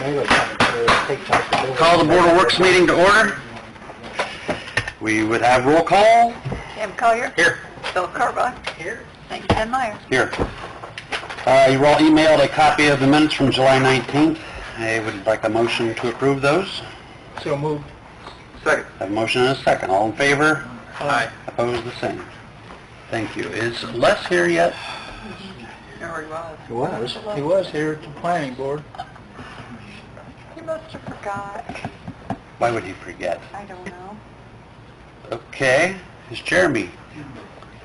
Call the Board of Works meeting to order. We would have roll call. Jim Collier. Here. Bill Carbach. Here. Thank you, Ken Meyer. Here. You all emailed a copy of the minutes from July 19th. I would like a motion to approve those. So moved. Second. I have a motion and a second. All in favor? Aye. Opposed, the same. Thank you. Is Les here yet? There he was. He was. He was here at the planning board. He must have forgot. Why would he forget? I don't know. Okay. Is Jeremy?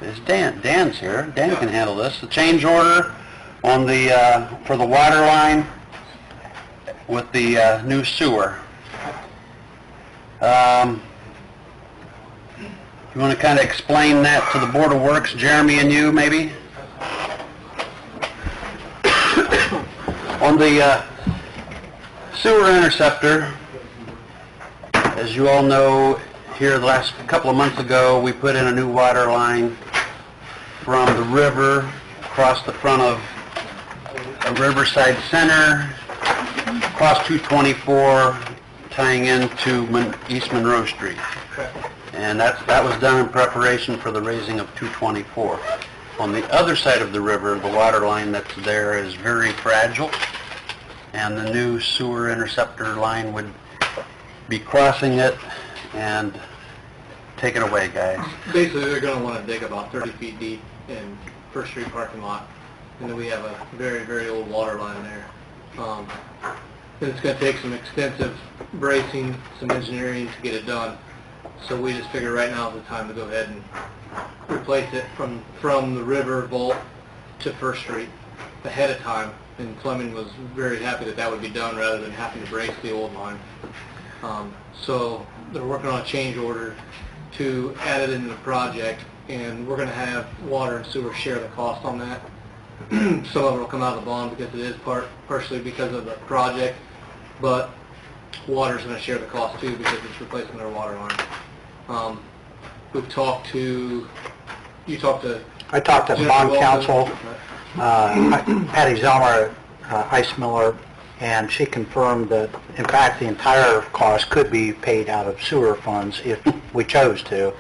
Is Dan? Dan's here. Dan can handle this. The change order on the, for the water line with the new sewer. You want to kind of explain that to the Board of Works, Jeremy and you, maybe? On the sewer interceptor, as you all know, here the last couple of months ago, we put in a new water line from the river across the front of Riverside Center, across 224, tying into East Monroe Street. And that was done in preparation for the raising of 224. On the other side of the river, the water line that's there is very fragile, and the new sewer interceptor line would be crossing it and take it away, guys. Basically, they're going to want to dig about 30 feet deep in First Street parking lot, and then we have a very, very old water line there. And it's going to take some extensive bracing, some engineering to get it done. So we just figure right now is the time to go ahead and replace it from the river vault to First Street ahead of time. And Fleming was very happy that that would be done rather than having to brace the old line. So they're working on a change order to add it into the project, and we're going to have water and sewer share the cost on that. Some of it will come out of the bond because it is partially because of the project, but water's going to share the cost too because it's replacing their water line. We've talked to, I talked to bond counsel, Patty Zelmer, Ice Miller, and she confirmed that, in fact, the entire cost could be paid out of sewer funds if we chose to,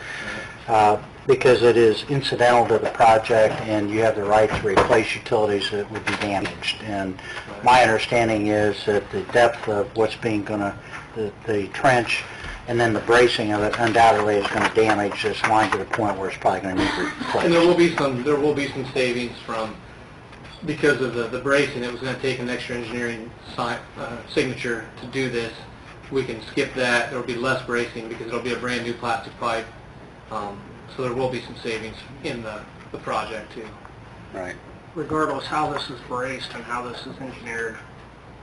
because it is incidental to the project and you have the right to replace utilities that would be damaged. And my understanding is that the depth of what's being the trench and then the bracing of it undoubtedly is going to damage this line to the point where it's probably going to need replaced. and there will be some savings from, because of the bracing. It was going to take an extra engineering signature to do this. We can skip that. There will be less bracing because it will be a brand new plastic pipe. So there will be some savings in the project too. Right. Regardless how this is braced and how this is engineered,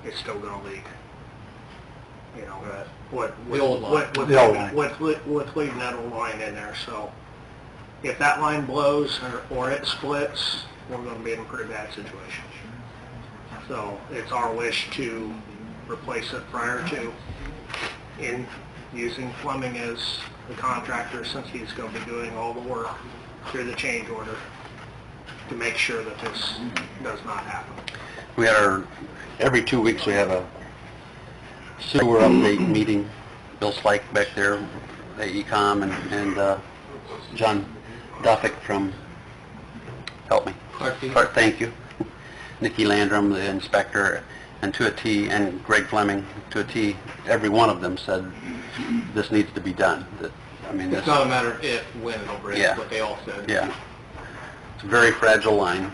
it's still going to leak. You know, The old line. with leaving that old line in there. So if that line blows or it splits, we're going to be in a pretty bad situation. So it's our wish to replace it prior to, in using Fleming as the contractor, since he's going to be doing all the work through the change order to make sure that this does not happen. We had every 2 weeks we have a sewer update meeting. Bill Slike back there, AECom, and John Duffick from, help me. Clark, Thank you. Nikki Landrum, the inspector, and to a T, and Greg Fleming, to a T, every one of them said this needs to be done. It's not a matter of if, when it'll break, Yeah. what they all said. Yeah. It's a very fragile line,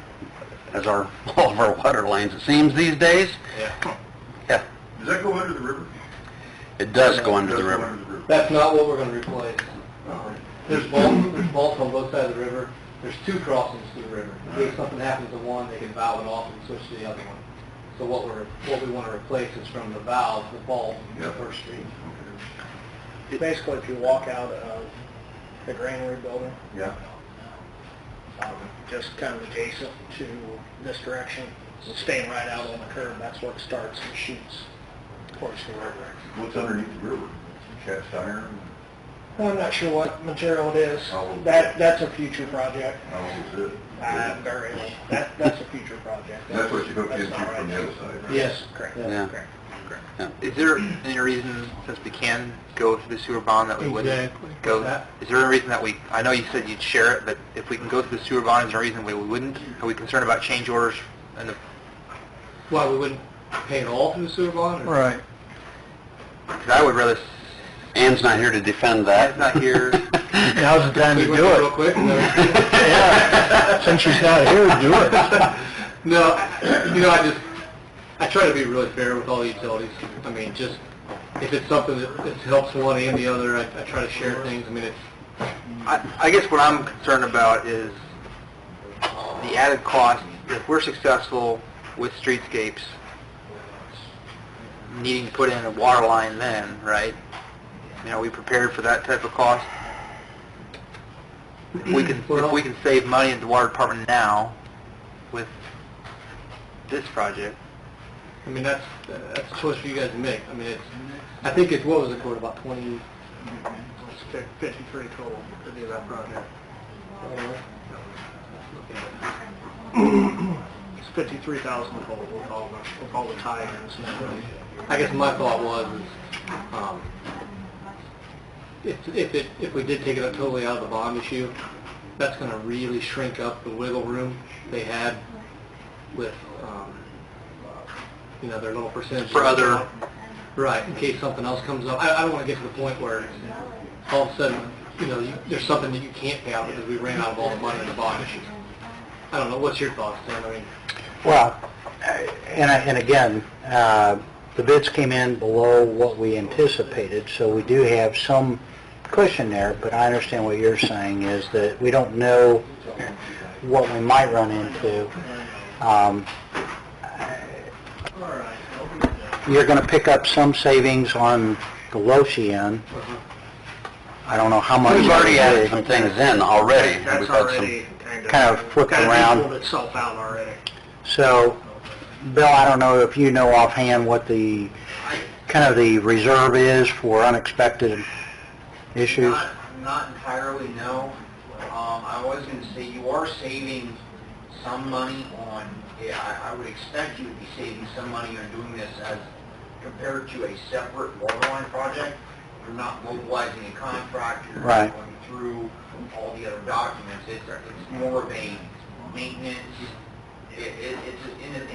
as all of our water lines, it seems, these days. Yeah. Yeah. Does that go under the river? It does go under the river. That's not what we're going to replace. There's vaults on both sides of the river. There's two crossings to the river. If something happens to one, they can valve it off and switch to the other one. So what we want to replace is from the valve, the vault, to First Street. Basically, if you walk out of the granary building, Yeah. just kind of adjacent to this direction, staying right out on the curb, that's where it starts and shoots towards the river. What's underneath the river? Cast iron? I'm not sure what material it is. How old is That's a future project. How old is it? Very old. That's a future project. That's what you hooked That's into not from right the now. other side, right? Yes. Correct. Yeah. Correct. Is there any reason, since we can go through the sewer bond, that we wouldn't Exactly. go? What's that? Is there any reason that I know you said you'd share it, but if we can go through the sewer bond, is there a reason we wouldn't? Are we concerned about change orders? Why, we wouldn't pay it all through the sewer bond? or- Right. Because I would rather... Ann's not here to defend that. Ann's not here. Now's the time to We do went real it. quick. Yeah, since she's not here, do it. No, I try to be really fair with all the utilities. I mean, just, if it's something that helps one and the other, I try to share things. I mean, it's, I guess what I'm concerned about is the added cost. If we're successful with streetscapes, needing to put in a water line then, right? Are we prepared for that type of cost? If we can save money at the water department now with this project. I mean, that's a choice for you guys to make. I mean, I think it's, what was the quote, about 53 total to do that project. It's 53,000 total with all the tie-ins. I guess my thought was, if we did take it totally out of the bond issue, that's going to really shrink up the wiggle room they had with, their little percentage. For other... Right, in case something else comes up. I don't want to get to the point where all of a sudden, there's something that you can't pay out because we ran out of all the money in the bond issue. I don't know, what's your thoughts, Tim? I mean... Well, and again, the bids came in below what we anticipated, so we do have some cushion there, but I understand what you're saying is that we don't know what we might run into. You're going to pick up some savings on the Loshi end. I don't know how much. We've already added some things in already. That's We've had already kind of flipped around. pulled itself out already. So, Bill, I don't know if you know offhand what the, kind of the reserve is for unexpected issues? Not entirely, no. I was going to say, you are saving some money on, I would expect you would be saving some money on doing this as compared to a separate water line project. You're not mobilizing a contractor, you're Right. not going through all the other documents. It's more of a maintenance. In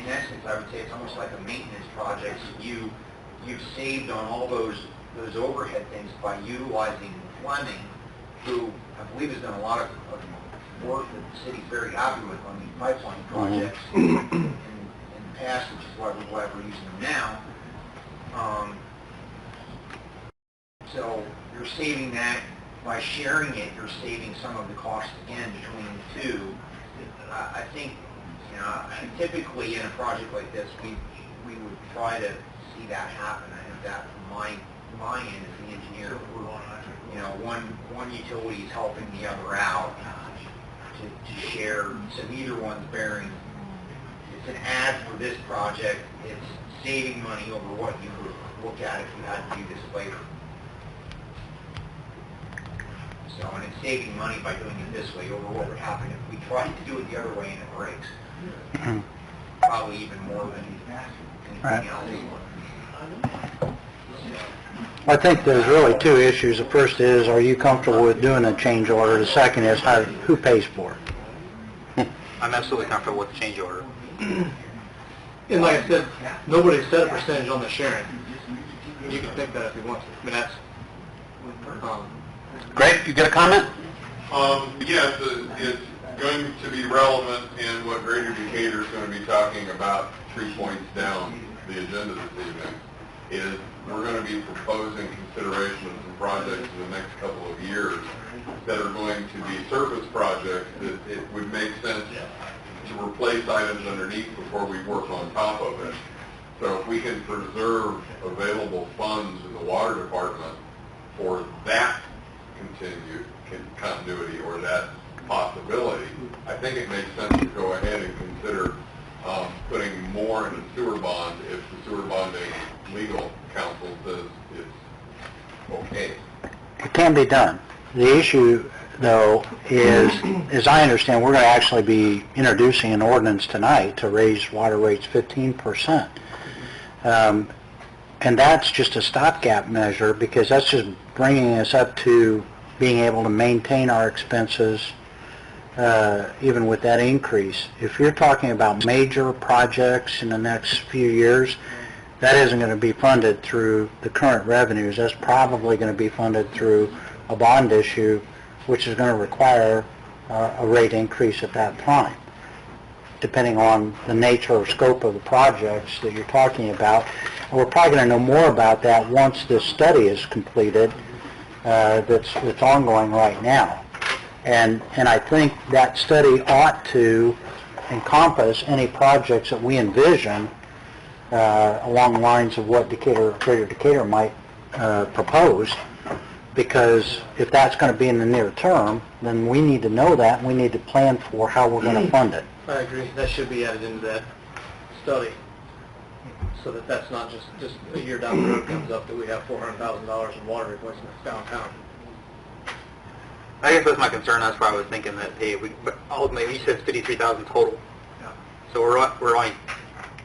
essence, I would say it's almost like a maintenance project. You've saved on all those overhead things by utilizing Fleming, who I believe has done a lot of work that the city's very happy with on these pipeline projects in the past, which is why we're using them now. So you're saving that. By sharing it, you're saving some of the cost again between the two. I think, typically in a project like this, we would try to see that happen. I think that from my end as the engineer, one utility is helping the other out to share, so neither one's bearing. It's an add for this project. It's saving money over what you would look at if you had to do this later. So, and it's saving money by doing it this way over what would happen if we tried to do it the other way and it breaks. Probably even more than anything else. I think there's really two issues. The first is, are you comfortable with doing a change order? The second is, who pays for it? I'm absolutely comfortable with the change order. And like I said, nobody set a percentage on the sharing. You can think that if you want to. I mean, that's... Great, you got a comment? Yes, it's going to be relevant in what Greater Decatur is going to be talking about 3 points down the agenda this evening, is we're going to be proposing consideration of some projects in the next couple of years that are going to be surface projects that it would make sense to replace items underneath before we work on top of it. So if we can preserve available funds in the water department for that continuity or that possibility, I think it makes sense to go ahead and consider putting more in the sewer bond if the sewer bonding legal counsel says it's okay. It can be done. The issue, though, is, as I understand, we're going to actually be introducing an ordinance tonight to raise water rates 15%. And that's just a stopgap measure, because that's just bringing us up to being able to maintain our expenses, even with that increase. If you're talking about major projects in the next few years, that isn't going to be funded through the current revenues. That's probably going to be funded through a bond issue, which is going to require a rate increase at that time, depending on the nature or scope of the projects that you're talking about. And we're probably going to know more about that once this study is completed, that's ongoing right now. And I think that study ought to encompass any projects that we envision along the lines of what Greater Decatur might propose, because if that's going to be in the near term, then we need to know that, and we need to plan for how we're going to fund it. I agree, that should be added into that study, so that that's not just a year down the road comes up that we have $400,000 in water replacements downtown. I guess that's my concern. That's why I was thinking that, hey, but ultimately, you said 53,000 total. Yeah. So we're only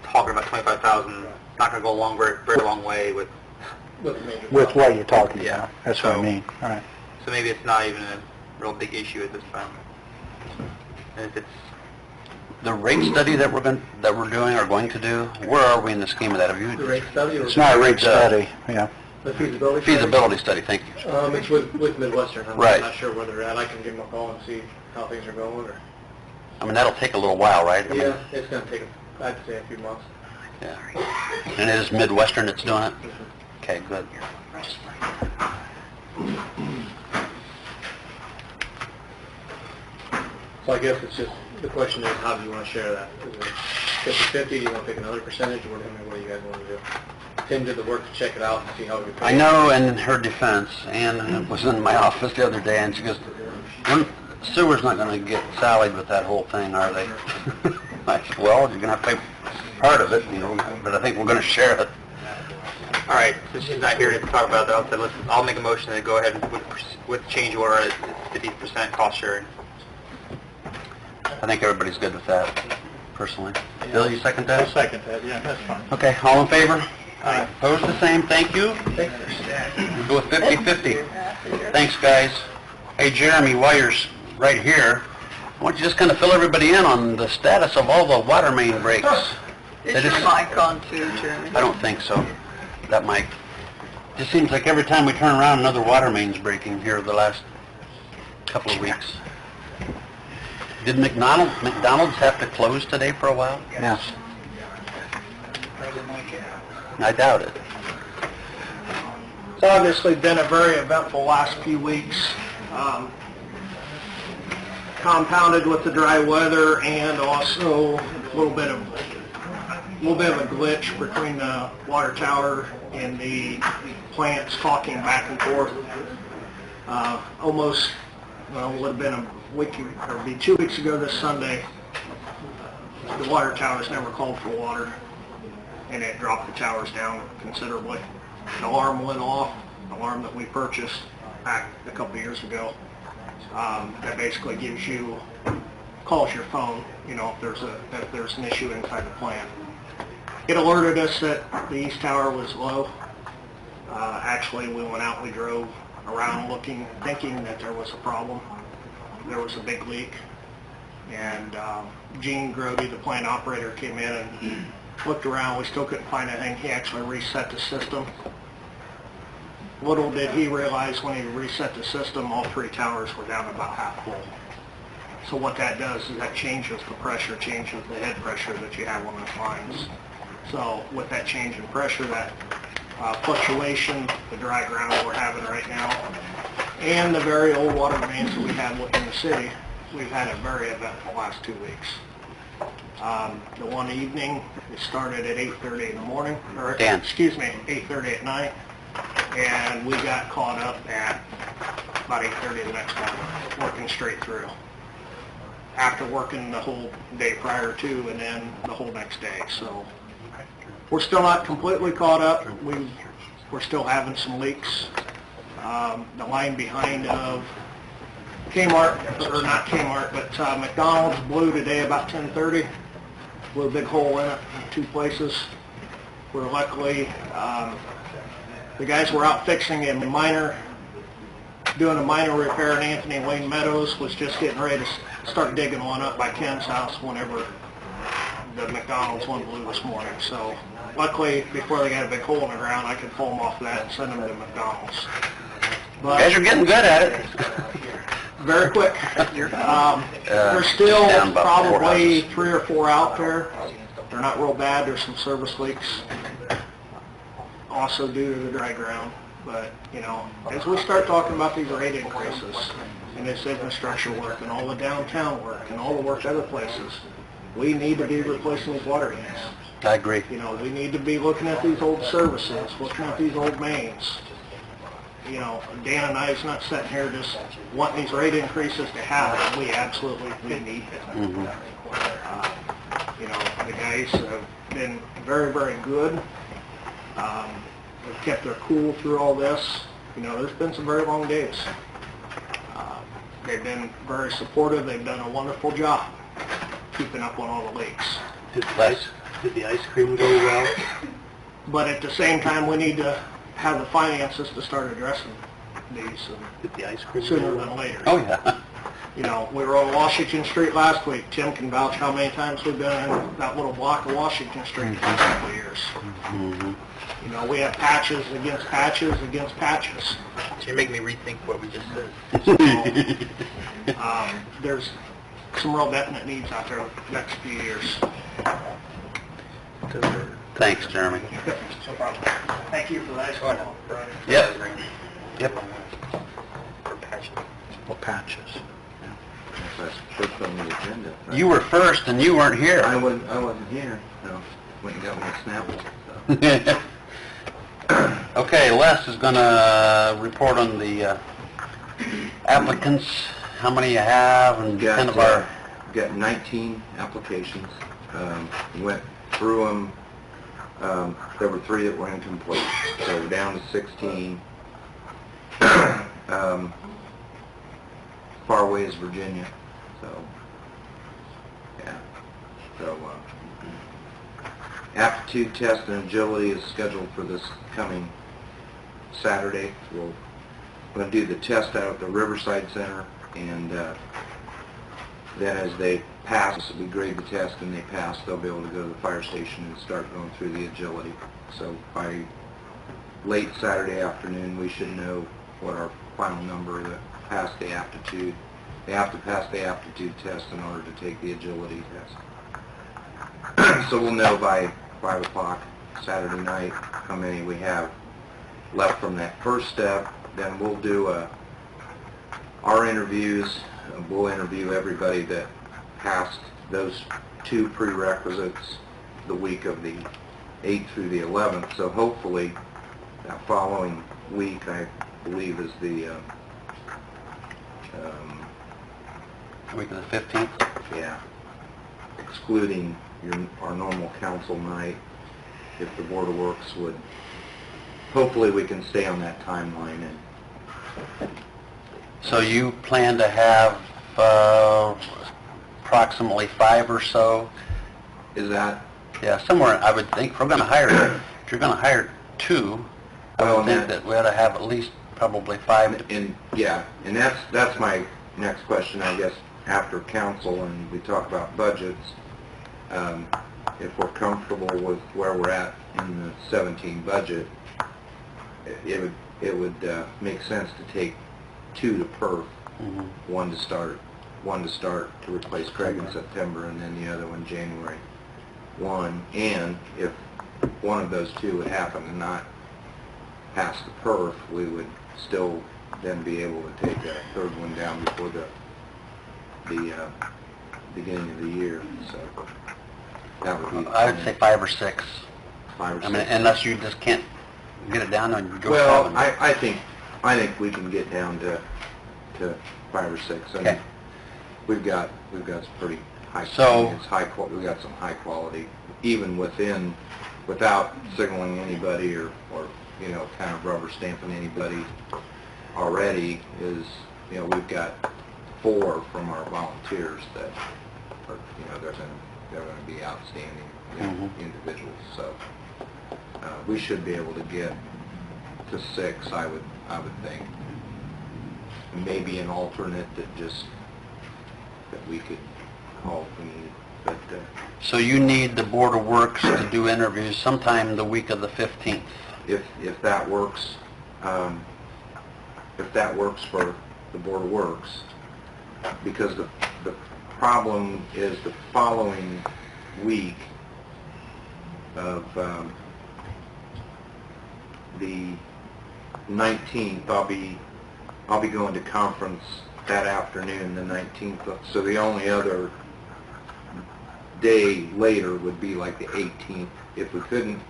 talking about 25,000. Not going to go a very long way with. With what you're talking about. Yeah. That's what I mean. All right. So maybe it's not even a real big issue at this time. And if it's The rate study that we're doing or going to do, where are we in the scheme of that? Have you? The rate study, or It's not a rate study, yeah. the feasibility study? Feasibility study, thank you. It's with Midwestern. I'm Right. not sure where they're at. I can give them a call and see how things are going. Or I mean, that'll take a little while, right? I mean, yeah, it's going to take, I'd say, a few months. Yeah. And it is Midwestern that's doing it? Okay, good. So I guess it's just, the question is, how do you want to share that? Is it 50/50? Do you want to pick another percentage? What do you guys want to do? Tim did the work to check it out and see how we could... I know, in her defense, Ann was in my office the other day, and she goes, sewer's not going to get sallied with that whole thing, are they? I said, well, you're going to have to pay part of it, but I think we're going to share it. all right. Since she's not here to talk about that, I'll make a motion to go ahead with change order at 50% cost sharing. I think everybody's good with that, personally. Bill, you second that? I'll second that, yeah, that's fine. Okay, all in favor? Aye. Opposed, the same, thank you. We'll go with 50/50. Thanks, guys. Hey, Jeremy, while you're right here, why don't you just kind of fill everybody in on the status of all the water main breaks? Is your mic on too, Jeremy? I don't think so, that mic. Just seems like every time we turn around, another water main's breaking here the last couple of weeks. Did McDonald's have to close today for a while? Yes. I doubt it. It's obviously been a very eventful last few weeks, compounded with the dry weather and also a little bit of a glitch between the water tower and the plants talking back and forth. Would have been a week, or be 2 weeks ago this Sunday. The water towers never called for water, and it dropped the towers down considerably. An alarm went off, an alarm that we purchased back a couple of years ago. That basically calls your phone, if there's an issue inside the plant. It alerted us that the east tower was low. Actually, we went out, we drove around looking, thinking that there was a problem. There was a big leak, and Gene Grody, the plant operator, came in and looked around. We still couldn't find anything. He actually reset the system. Little did he realize when he reset the system, all three towers were down about half full. So what that does is that changes the pressure, changes the head pressure that you have on those lines. So with that change in pressure, that fluctuation, the dry ground we're having right now, and the very old water mains that we have in the city, we've had a very eventful last 2 weeks. The one evening, it started at 8:30 in the morning, or Dan. excuse me, 8:30 at night, and we got caught up at about 8:30 the next morning, working straight through. After working the whole day prior to, and then the whole next day, so we're still not completely caught up. We're still having some leaks. The line behind of Kmart, or not Kmart, but McDonald's blew today about 10:30. Blew a big hole in it in two places. We're luckily, the guys were out fixing doing a minor repair in Anthony Wayne Meadows, was just getting ready to start digging one up by Ken's house whenever the McDonald's one blew this morning. So luckily, before they got a big hole in the ground, I could pull them off that and send them to McDonald's. But You guys are getting good at it. very quick. There's still down about 4 probably houses. 3 or 4 out there. They're not real bad. There's some service leaks, also due to the dry ground. But, you know, as we start talking about these rate increases and this infrastructure work and all the downtown work and all the work other places, we need to be replacing these water units. I agree. You know, we need to be looking at these old services, looking at these old mains. You know, Dan and I is not sitting here just wanting these rate increases to happen. We absolutely need them. You know, the guys have been very, very good. They've kept their cool through all this. You know, there's been some very long days. They've been very supportive. They've done a wonderful job keeping up on all the leaks. Did the ice cream go well? But at the same time, we need to have the finances to start addressing these Did the ice cream sooner than later. Oh, yeah. You know, we were on Washington Street last week. Tim can vouch how many times we've been in that little block of Washington Street in the last couple of years. You know, we have patches against patches against patches. So you're making me rethink what we just said. There's some real definite needs out there the next few years. Thanks, Jeremy. No problem. Thank you for that. Yep. Yep. Well, patches. That's first on the agenda. You were first and you weren't here. I wasn't here, so went and got me a Snapple. So. Okay, Les is gonna report on the applicants, how many you have, and kind of our... Got 19 applications. Went through them. There were 3 that were incomplete, so we're down to 16. Far away is Virginia, so yeah. So aptitude test and agility is scheduled for this coming Saturday. We're going to do the test out at the Riverside Center, and then as they pass, we grade the test and they pass, they'll be able to go to the fire station and start going through the agility. So by late Saturday afternoon, we should know what our final number that passed the aptitude. They have to pass the aptitude test in order to take the agility test. So we'll know by 5 o'clock Saturday night how many we have left from that first step. Then we'll do our interviews. We'll interview everybody that passed those 2 prerequisites the week of the 8th through the 11th. So hopefully that following week, I believe, is the Week of the 15th? yeah, excluding our normal council night. If the Board of Works would, hopefully we can stay on that timeline. And So you plan to have approximately 5 or so? is that, Yeah, somewhere, I would think, if we're gonna hire, if you're gonna hire 2, I Well, would think and that we ought to have at least probably 5 to... and yeah, and that's my next question, I guess, after council and we talk about budgets. If we're comfortable with where we're at in the 17 budget, it would make sense to take 2 to perf, one to start to replace Craig in September, and then the other one January 1. And if one of those 2 would happen to not pass the perf, we would still then be able to take a 3rd one down before the beginning of the year. So that would be. I would say 5 or 6. 5 or 6. I mean, unless you just can't get it down and go Well, 7. I think we can get down to 5 or 6. And Okay. we've got some pretty high. So- It's we got some high quality, even without signaling anybody or you know, kind of rubber stamping anybody already. Is, you know, we've got 4 from our volunteers that are, you know, they're going to be outstanding, you know, individuals. So we should be able to get to 6, I would think. Maybe an alternate that we could call if we need. But So you need the Board of Works to do interviews sometime the week of the 15th. if that works, for the Board of Works, because the problem is the following week of the 19th, I'll be going to conference that afternoon, the 19th. So the only other day later would be like the 18th. If we couldn't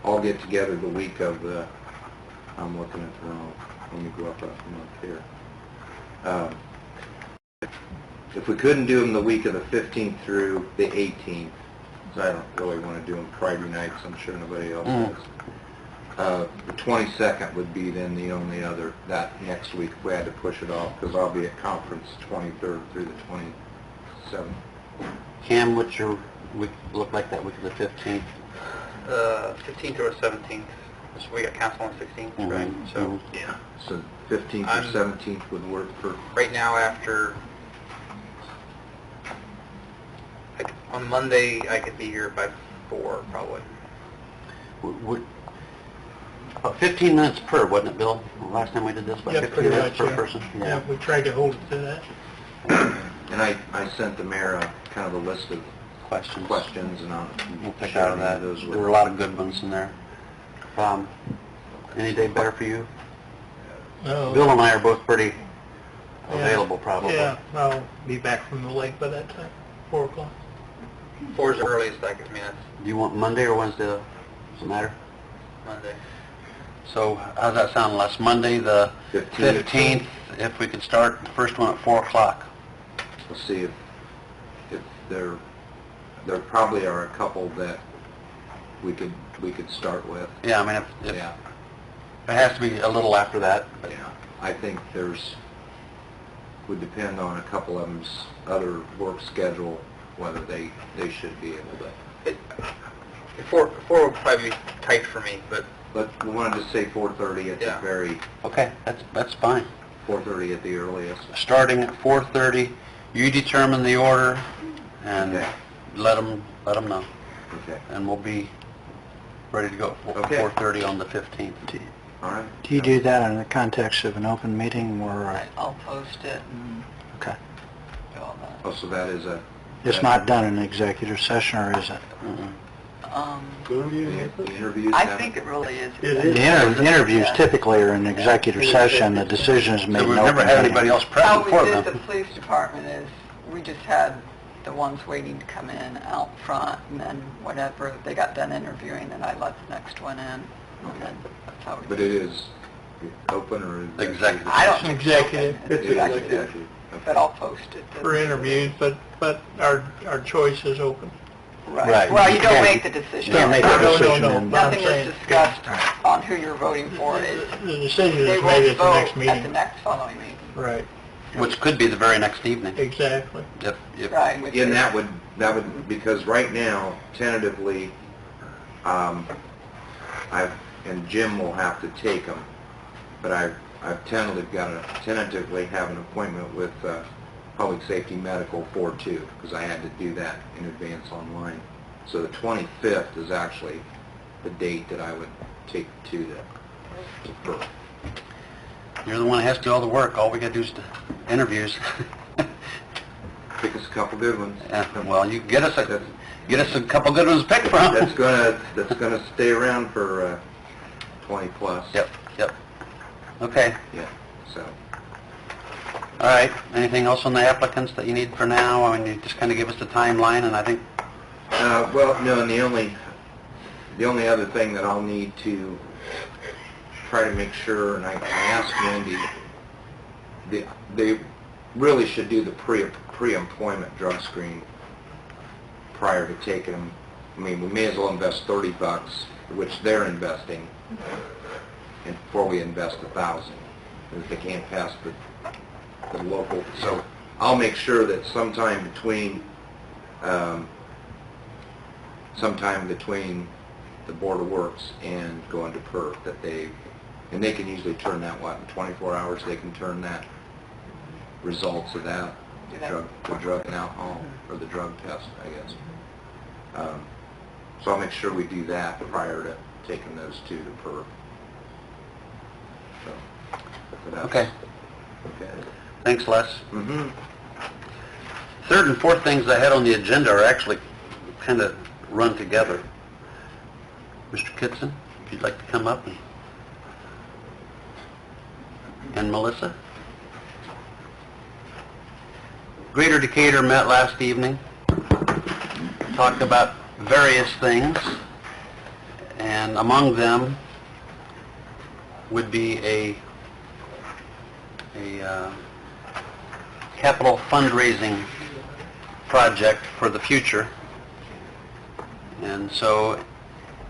all get together the week of the, I'm looking at the wrong, let me go up a month here. If we couldn't do them the week of the 15th through the 18th, so I don't really want to do them Friday nights, I'm sure nobody else does. The 22nd would be then the only other, that next week if we had to push it off, because I'll be at conference 23rd through the 27th. Cam, what's your week look like that week of the 15th? 15th or 17th. So we got council on 16th, right? So Yeah. So 15th or 17th would work for... right now after, on Monday, I could be here by 4 probably. About 15 minutes per, wasn't it, Bill? Last time we did this, about Yeah, 15 pretty minutes much, per yeah. person? Yeah, we tried to hold it to that. And I sent the mayor kind of a list of questions, and I'll We'll pick share out of any that. those There with were a lot of good ones in there. Any day better for you? No. Bill and I are both pretty Yeah. available, probably. Yeah, I'll be back from the lake by that time, 4 o'clock. 4 is the earliest I could, I mean, that's Do you want Monday or Wednesday? Does it matter? Monday. So how's that sound, Les? Monday, the 15th, if we could start the first one at 4 o'clock. We'll see if there probably are a couple that we could start with. Yeah, I mean, if Yeah. it has to be a little after that. But Yeah, I think would depend on a couple of them's other work schedule, whether they should be able to. 4 would probably be tight for me, but But we wanted to say 4:30 at the Yeah. very, Okay, that's fine. 4:30 at the earliest. Starting at 4:30, you determine the order and Okay. let them know. Okay, And we'll be ready to go at Okay. 4:30 on the 15th. all right. Do you do that in the context of an open meeting or, I'll post it and okay. do all that. Oh, so that is It's not done in executive session, or is it? the interviews? I happen? think it really is. The interviews typically are in executive session, the decision is made So in we've open never had meeting. anybody else How present we for did the them. police department is, we just had the ones waiting to come in out front, and then whatever, they got done interviewing, and I let the next one in, and then that's how we But did it is open or? Executive. I don't think it's Executive. open. It's executive, but I'll post it. For interviews, but our choice is open. Right. Well, you You don't can't- make the decision. You can't make No, a no, decision no, in... no. I'm Nothing saying- is discussed on who you're voting for. The decision They is will made at the vote next at the meeting. next following meeting. Right, Which could be the very next evening. exactly. If Right. which And is- that would, because right now, tentatively, and Jim will have to take them, but I've tentatively have an appointment with Public Safety Medical 4-2, because I had to do that in advance online. So the 25th is actually the date that I would take to the birth. you're the one that has to do all the work, all we gotta do is the interviews. Pick us a couple good ones. Yeah, well, you get us a couple good ones to pick from. That's gonna stay around for 20 plus. Yep. Okay, Yeah, so. all right. Anything else on the applicants that you need for now? I mean, you just kind of give us the timeline, and I think, Well, no, and the only other thing that I'll need to try to make sure, and I asked Wendy, they really should do the pre-employment drug screen prior to taking them. I mean, we may as well invest $30, which they're investing, and before we invest $1,000, if they can't pass the local. So I'll make sure that sometime between the Board of Works and go into PERF, and they can usually turn that, in 24 hours, they can turn that, results of that, the drug and alcohol, or the drug test, I guess. So I'll make sure we do that prior to taking those two to PERF. So that's- Okay. Okay. Thanks, Les. Mm-hmm. Third and fourth things I had on the agenda are actually kind of run together. Mr. Kitson, if you'd like to come up, and Melissa. Greater Decatur met last evening, talked about various things, and among them would be a capital fundraising project for the future. And so,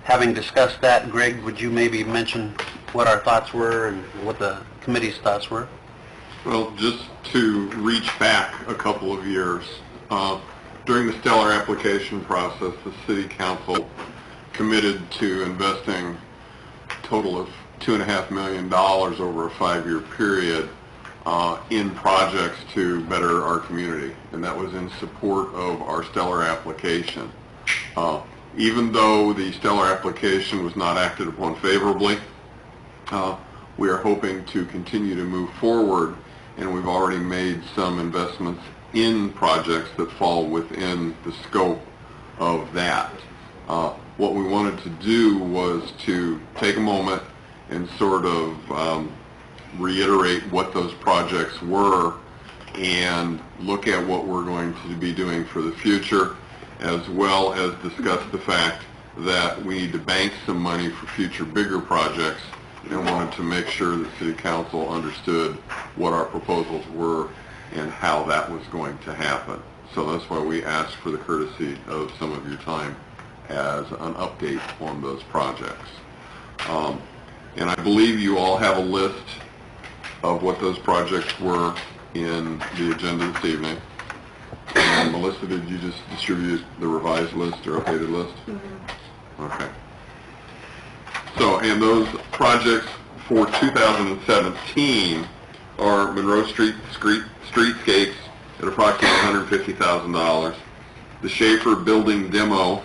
having discussed that, Greg, would you maybe mention what our thoughts were and what the committee's thoughts were? Well, just to reach back a couple of years, during the Stellar application process, the City Council committed to investing a total of $2.5 million over a 5-year period in projects to better our community, and that was in support of our Stellar application. Even though the Stellar application was not acted upon favorably, we are hoping to continue to move forward, and we've already made some investments in projects that fall within the scope of that. What we wanted to do was to take a moment and sort of reiterate what those projects were and look at what we're going to be doing for the future, as well as discuss the fact that we need to bank some money for future bigger projects, and wanted to make sure that City Council understood what our proposals were and how that was going to happen. So that's why we asked for the courtesy of some of your time as an update on those projects. And I believe you all have a list of what those projects were in the agenda this evening. And Melissa, did you just distribute the revised list or updated list? Mm-hmm. Okay. So, and those projects for 2017 are Monroe Street streetscapes at approximately $150,000, the Schaefer building demo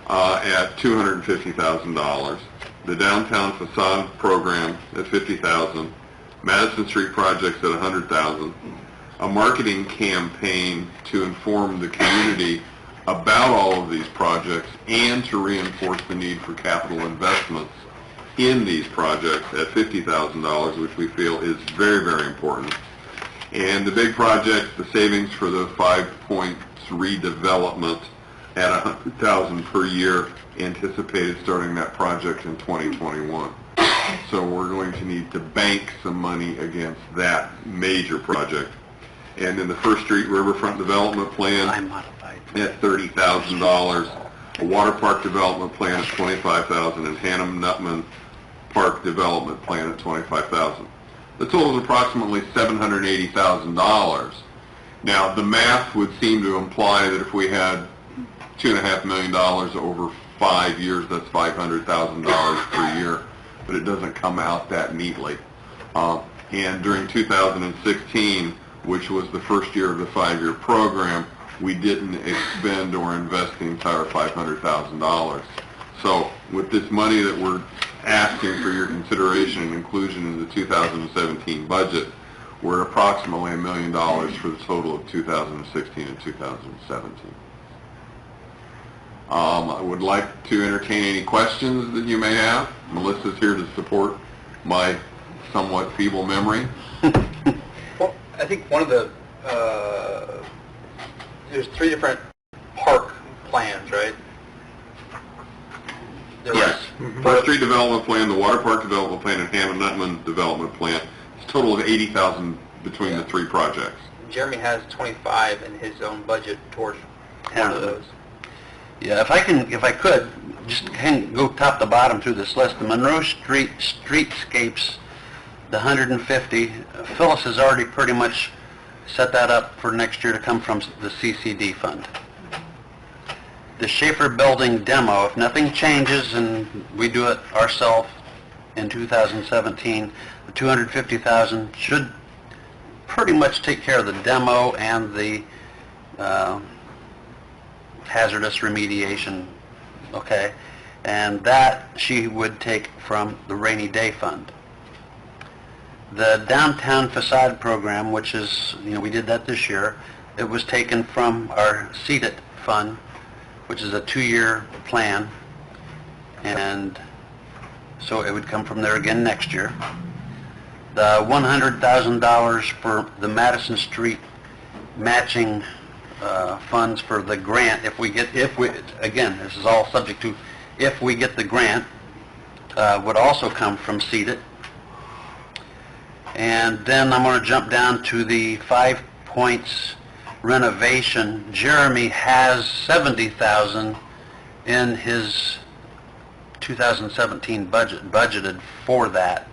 at $250,000, the downtown facade program at $50,000, Madison Street projects at $100,000, a marketing campaign to inform the community about all of these projects and to reinforce the need for capital investments in these projects at $50,000, which we feel is very, very important. And the big projects, the savings for the 5 Points redevelopment at $100,000 per year, anticipated starting that project in 2021. So we're going to need to bank some money against that major project. And then the First Street Riverfront Development Plan at $30,000, a water park development plan at $25,000, and Hannum-Nutman Park Development Plan at $25,000. The total is approximately $780,000. Now, the math would seem to imply that if we had $2.5 million over 5 years, that's $500,000 per year, but it doesn't come out that neatly. And during 2016, which was the first year of the 5-year program, we didn't expend or invest the entire $500,000. So with this money that we're asking for your consideration and inclusion in the 2017 budget, we're at approximately $1 million for the total of 2016 and 2017. I would like to entertain any questions that you may have. Melissa's here to support my somewhat feeble memory. Well, I think one of the, there's 3 different park plans, right? Yes. First Street Development Plan, the Water Park Development Plan, and Hannum-Nutman Development Plan. It's a total of $80,000 between the 3 projects. Jeremy has 25 in his own budget towards one of those. Yeah, if I could, just go top to bottom through this list. The Monroe Street streetscapes, the 150, Phyllis has already pretty much set that up for next year to come from the CCD fund. the Schaefer Building demo, if nothing changes and we do it ourselves in 2017, the $250,000 should pretty much take care of the demo and the hazardous remediation, okay? And that she would take from the rainy day fund. The downtown facade program, which is, we did that this year, it was taken from our CEDAT fund, which is a 2-year plan, and so it would come from there again next year. The $100,000 for the Madison Street matching funds for the grant, again, this is all subject to if we get the grant, would also come from CEDAT. And then I'm going to jump down to the 5 Points renovation. Jeremy has $70,000 in his 2017 budgeted for that.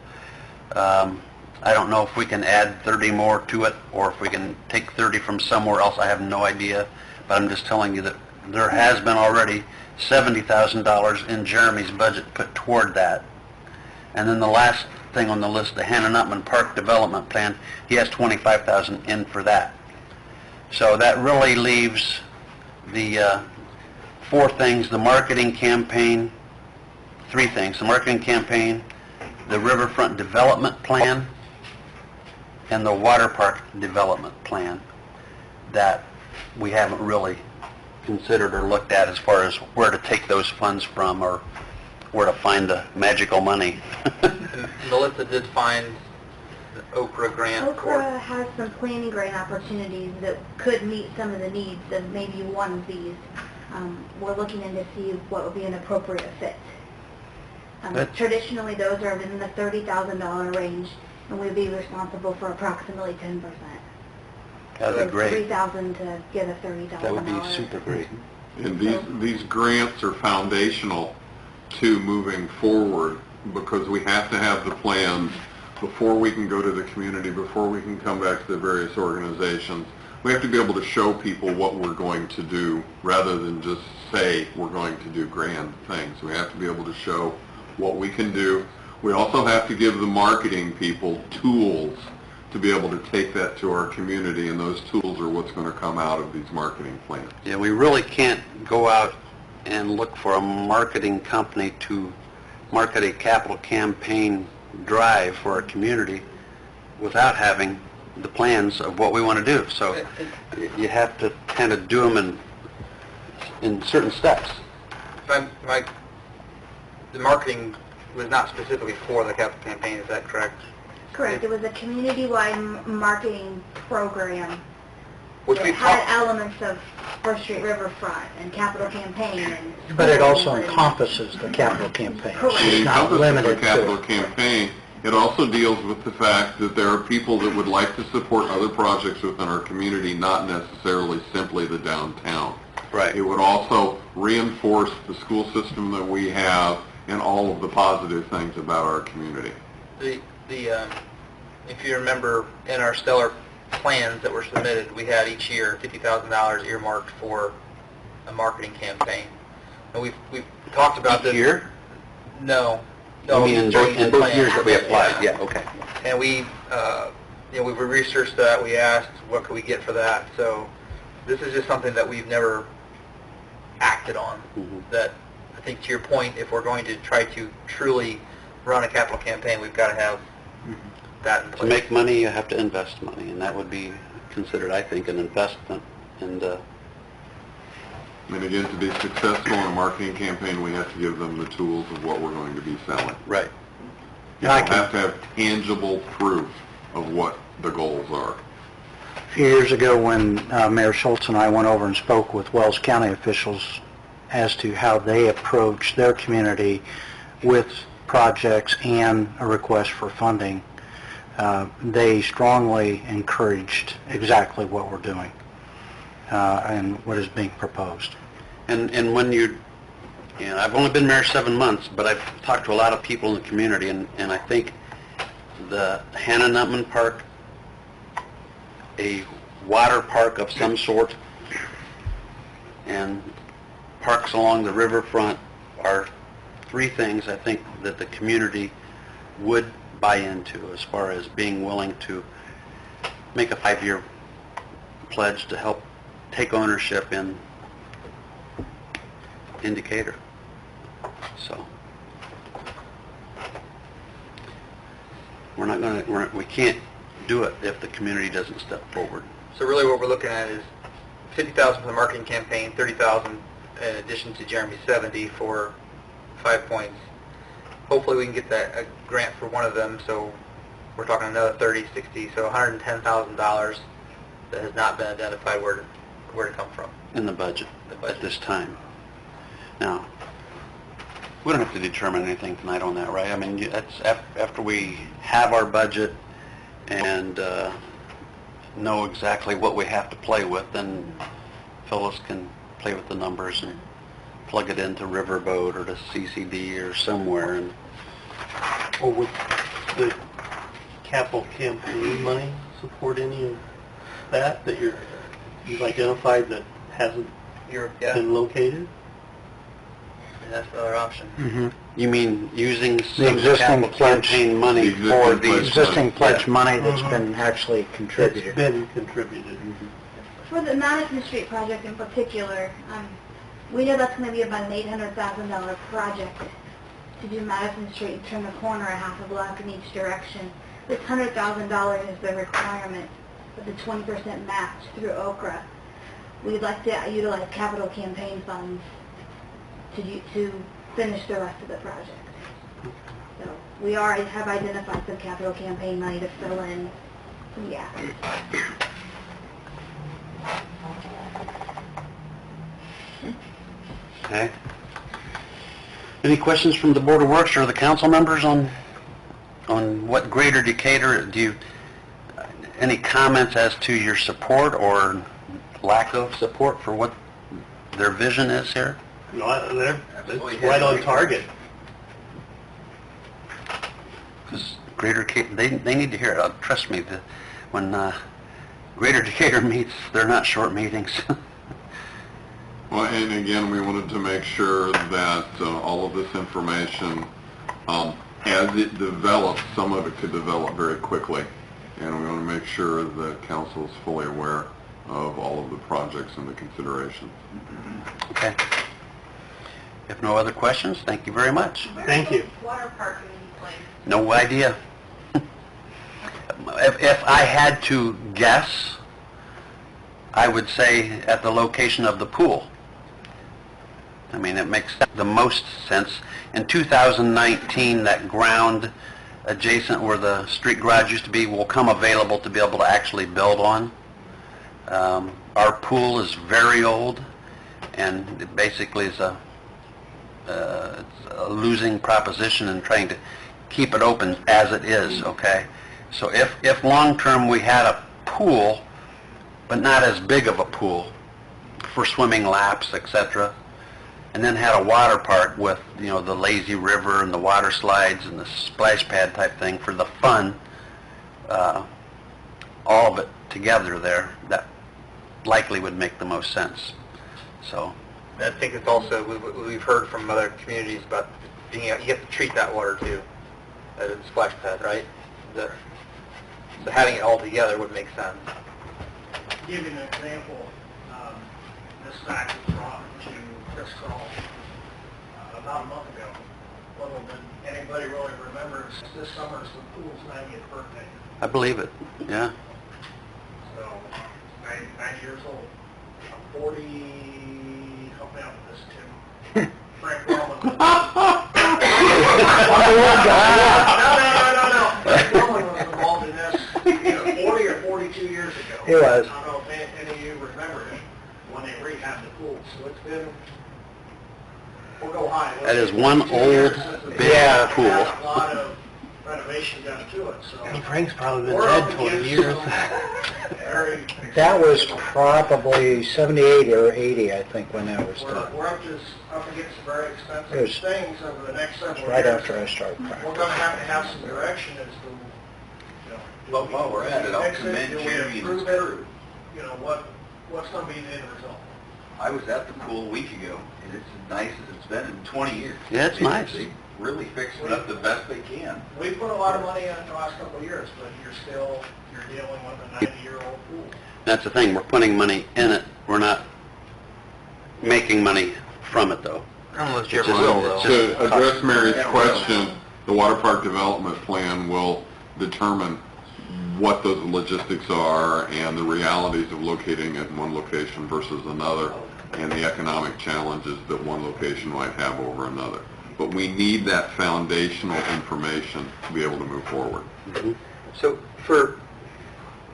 I don't know if we can add 30 more to it or if we can take 30 from somewhere else. I have no idea, but I'm just telling you that there has been already $70,000 in Jeremy's budget put toward that. And then the last thing on the list, the Hannah Nutman Park Development Plan, he has $25,000 in for that. So that really leaves the 4 things: the marketing campaign, 3 things: the marketing campaign, the riverfront development plan, and the water park development plan that we haven't really considered or looked at as far as where to take those funds from or where to find the magical money. Melissa did find the Okra grant. Okra has some planning grant opportunities that could meet some of the needs of maybe one of these. We're looking in to see what would be an appropriate fit. Traditionally, those are in the $30,000 range, and we'd be responsible for approximately 10%. That would be great. $3,000 to get a $30,000. That would be super great. And these grants are foundational to moving forward because we have to have the plans before we can go to the community, before we can come back to the various organizations. We have to be able to show people what we're going to do rather than just say we're going to do grand things. We have to be able to show what we can do. We also have to give the marketing people tools to be able to take that to our community, and those tools are what's going to come out of these marketing plans. Yeah, we really can't go out and look for a marketing company to market a capital campaign drive for our community without having the plans of what we want to do. So you have to kind of do them in certain steps. The marketing was not specifically for the capital campaign, is that correct? Correct. It was a community-wide marketing program Which that we had talked, elements of First Street Riverfront and capital campaign. And But it also encompasses the capital campaign. Correct. It It's not encompasses the limited capital to. campaign. It also deals with the fact that there are people that would like to support other projects within our community, not necessarily simply the downtown. Right. It would also reinforce the school system that we have and all of the positive things about our community. if you remember, in our stellar plans that were submitted, we had each year $50,000 earmarked for a marketing campaign. And we've talked about this. Here? No. I mean, in during both the years that we plan. applied, yeah, okay. And we researched that. We asked, what could we get for that? So this is just something that we've never acted on. That I think, to your point, if we're going to try to truly run a capital campaign, we've got to have that in place. To make money, you have to invest money, and that would be considered, I think, an investment. And And again, to be successful in a marketing campaign, we have to give them the tools of what we're going to be selling. right. You have to have tangible proof of what the goals are. A few years ago, when Mayor Schultz and I went over and spoke with Wells County officials as to how they approach their community with projects and a request for funding, they strongly encouraged exactly what we're doing and what is being proposed. And when I've only been mayor 7 months, but I've talked to a lot of people in the community, and I think the Hannah Nutman Park, a water park of some sort, and parks along the riverfront are three things I think that the community would buy into as far as being willing to make a 5-year pledge to help take ownership in Decatur. So we can't do it if the community doesn't step forward. So really what we're looking at is $50,000 for the marketing campaign, $30,000 in addition to Jeremy's 70 for 5 points. Hopefully we can get that a grant for one of them, so we're talking another 30, 60, so $110,000 that has not been identified where to come from. In the budget at this time. Now, we don't have to determine anything tonight on that, right? I mean, that's after we have our budget and know exactly what we have to play with, then Phyllis can play with the numbers and plug it into Riverboat or to CCD or somewhere. And Or would the capital campaign money support any of that you've identified that hasn't been located? And that's the other option. Mm-hmm. You mean using The some of the existing capital pledge, campaign money The for existing these? pledge. existing pledge Yeah. money that's been actually contributed. It's been contributed. For the Madison Street project in particular, we know that's going to be about an $800,000 project to do Madison Street and turn the corner a half a block in each direction. This $100,000 is the requirement with the 20% match through Okra. We'd like to utilize capital campaign funds to finish the rest of the project. So we already have identified some capital campaign money to fill in some gaps. Okay. Any questions from the Board of Works or the council members on what Greater Decatur, any comments as to your support or lack of support for what their vision is here? No, it's right on target. Because Greater Decatur, they need to hear it. Trust me, when Greater Decatur meets, they're not short meetings. Well, and again, we wanted to make sure that all of this information, as it develops, some of it could develop very quickly. And we want to make sure that council is fully aware of all of the projects and the considerations. Okay. If no other questions, thank you very much. Thank you. Water park in place. No idea. If I had to guess, I would say at the location of the pool. I mean, it makes the most sense. In 2019, that ground adjacent where the street garage used to be will come available to be able to actually build on. Our pool is very old, and it basically is it's a losing proposition in trying to keep it open as it is, okay? So if long-term we had a pool, but not as big of a pool for swimming laps, etc., and then had a water park with, the lazy river and the water slides and the splash pad type thing for the fun, all of it together there, that likely would make the most sense. So, I think it's also, we've heard from other communities about being able, you have to treat that water too, as a splash pad, right? So having it all together would make sense. Give you an example, this fact was brought to Chris Kroll about a month ago. Little did anybody really remembers, this summer is the pool's 90th birthday. I believe it, yeah. So, 90 years old. I'm 40, help me out with this, Tim. Frank Wellman. No. Frank Wellman was involved in this 40 or 42 years ago. He was. I don't know if any of you remember it, when they rehabbed the pool. So it's been, we'll go high. That is one old, big pool. A lot of renovation done to it, so. Frank's probably been We're dead up 20 against years. some very- That was probably 78 or 80, I think, when that was done. We're up against some very It expensive was- things over the next several years. Right after I started We're practicing. gonna have some direction as to, Well, while we're at it, I'll fix it, commend do we Jeremy and improve his it, crew. what's gonna be the end result? I was at the pool a week ago, and it's as nice as it's been in 20 years. Yeah, it's nice. They really fixed it up the best they can. We put a lot of money in it the last couple of years, but you're dealing with a 90-year-old pool. That's the thing, we're putting money in it, we're not making money from it, though. Unless you It's ever just- will, though. it's just To address Mary's Yeah, question, the water park development plan will determine what those logistics are and the realities of locating it in one location versus another, and the economic challenges that one location might have over another. But we need that foundational information to be able to move forward. So for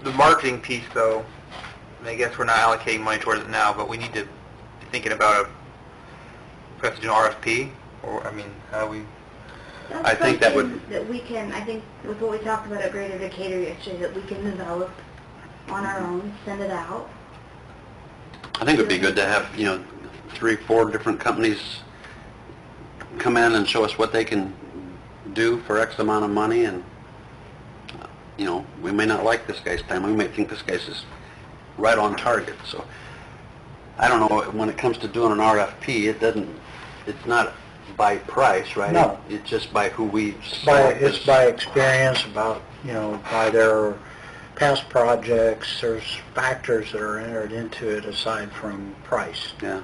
the marketing piece, though, and I guess we're not allocating money towards it now, but we need to be thinking about perhaps do an RFP, or, I mean, how we... That's I think that something that we can, I think with what we talked about at Greater Decatur yesterday, that we can develop on our own, send it out. I think it would be good to have, 3, 4 different companies come in and show us what they can do for X amount of money, and, we may not like this guy's plan, we may think this guy's is right on target, so. I don't know, when it comes to doing an RFP, it's not by price, right? No. It's just by who we It's select. by experience, by their past projects. There's factors that are entered into it aside from price. Yeah.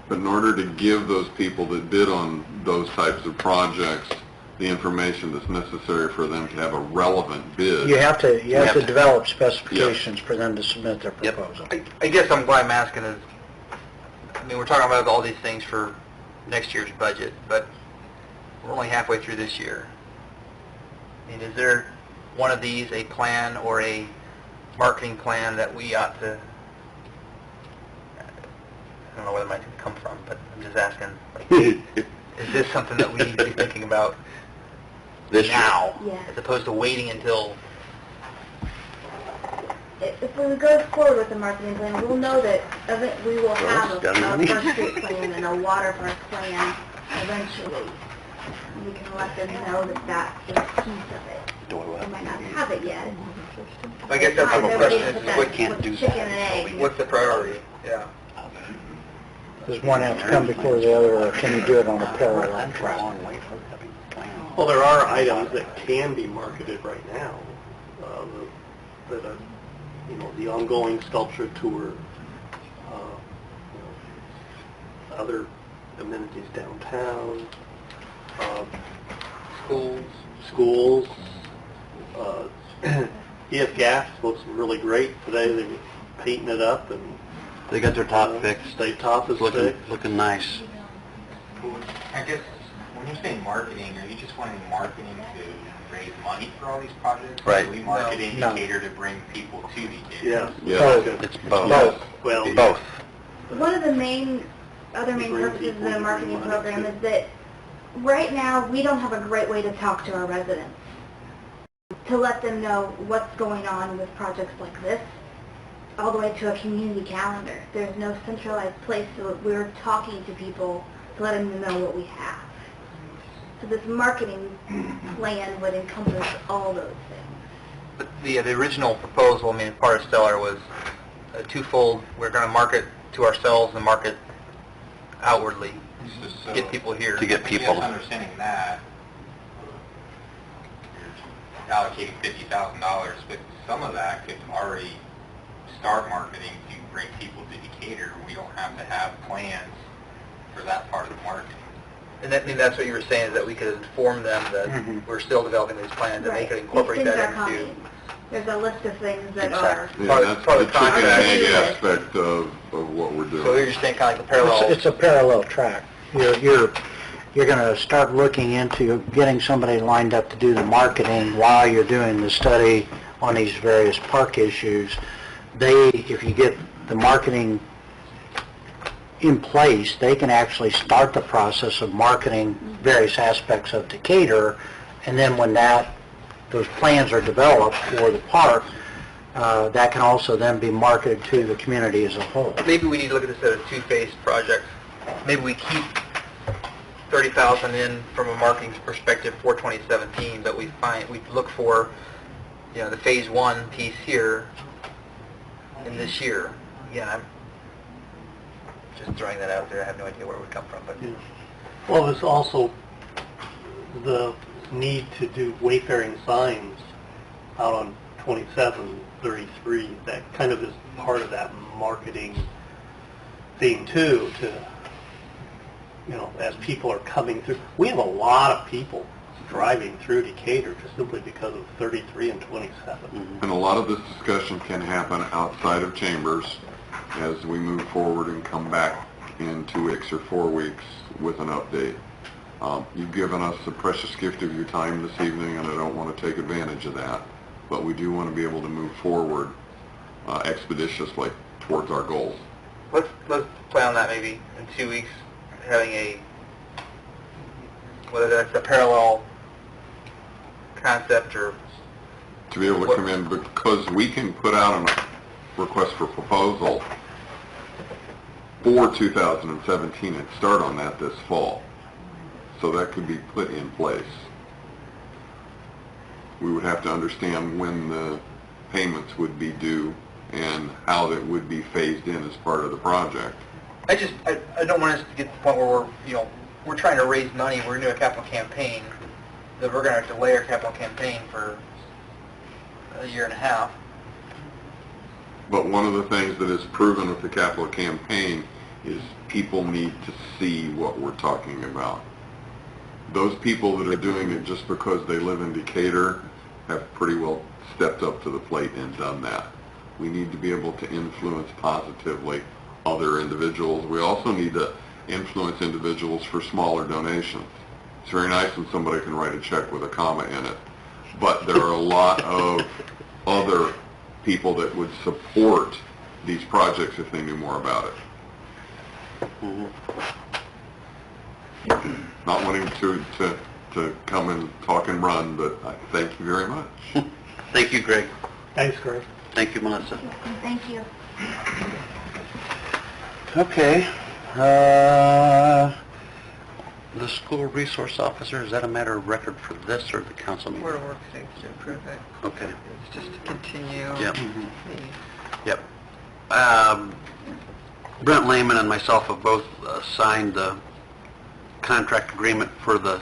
But in order to give those people that bid on those types of projects the information that's necessary for them to have a relevant bid. You have to have to- develop specifications for them to submit their Yep. proposal. I guess why I'm asking is, I mean, we're talking about all these things for next year's budget, but we're only halfway through this year. I mean, is there one of these a plan or a marketing plan that we ought to, I don't know where that might come from, but I'm just asking, is this something that we need to be thinking about This year. now, Yeah. as opposed to waiting until... If we go forward with the marketing plan, we'll know that we will have a got money. First Street plan and a water park plan eventually. We can let them know that that is a piece of it. Do I We what? might not have it yet. I guess that's Time my everybody question, put is that what can't do chicken that. and egg. what's the priority? Yeah. Does one have to come before the other, or can you do it on a parallel track? Well, there are items that can be marketed right now, that are, the ongoing sculpture tour, other amenities downtown, schools, EF Gas looks really great today, they're painting it up, and They got their top fixed. state top is fixed. Looking nice. I guess, when you say marketing, are you just wanting marketing to raise money for all these projects? Right. Or are we marketing No. Decatur to bring people to Decatur? Yes. Yeah. Both. It's both. Both. Well, Both. One of the other main Bring purposes of people the in marketing money, program too. is that right now, we don't have a great way to talk to our residents, to let them know what's going on with projects like this, all the way to a community calendar. There's no centralized place, so we're talking to people to let them know what we have. So this marketing plan would encompass all those things. But the original proposal, I mean, part of Stellar was a twofold. We're going to market to ourselves and market outwardly, to get people here. To get people. Yes, understanding that, you're allocating $50,000, but some of that could already start marketing to bring people to Decatur. We don't have to have plans for that part of the marketing. And that's what you were saying, is that we could inform them that Mhm. we're still developing these plans, and they Right. could incorporate These things that are into... coming. There's a list of things that Exactly. Yeah, Part- that's part the of the chicken and egg contract. aspect of what we're doing. So you're just saying kind of like the parallel... It's a parallel track. You're going to start looking into getting somebody lined up to do the marketing while you're doing the study on these various park issues. If you get the marketing in place, they can actually start the process of marketing various aspects of Decatur, and then when those plans are developed for the park, that can also then be marketed to the community as a whole. Maybe we need to look at this as a two-phase project. Maybe we keep $30,000 in from a marketing perspective for 2017, but we look for, the phase one piece here in this year. Again, Just throwing that out there. I have no idea where it would come from, but Well, there's also the need to do wayfaring signs out on 2733. That kind of is part of that marketing thing too, to, you know, as people are coming through. We have a lot of people driving through Decatur just simply because of 33 and 27. And a lot of this discussion can happen outside of chambers as we move forward and come back in 2 weeks or 4 weeks with an update. You've given us a precious gift of your time this evening, and I don't want to take advantage of that, but we do want to be able to move forward expeditiously towards our goals. let's plan on that maybe in 2 weeks, having whether that's a parallel concept or... To be able to come in, because we can put out a request for proposal for 2017 and start on that this fall. So that could be put in place. We would have to understand when the payments would be due and how that would be phased in as part of the project. I don't want us to get to the point where we're trying to raise money, we're going to do a capital campaign, that we're going to delay our capital campaign for a year and a half. But one of the things that is proven with the capital campaign is people need to see what we're talking about. Those people that are doing it just because they live in Decatur have pretty well stepped up to the plate and done that. We need to be able to influence positively other individuals. We also need to influence individuals for smaller donations. It's very nice when somebody can write a check with a comma in it, but there are a lot of other people that would support these projects if they knew more about it. Not wanting to come and talk and run, but I thank you very much. Thank you, Greg. Thanks, Greg. Thank you, Melissa. Thank you. Okay. The school resource officer, is that a matter of record for this or the council meeting? Board of Works needs to approve it. Okay. It's just to continue. Yep. the- Yep. Brent Lehman and myself have both signed the contract agreement for the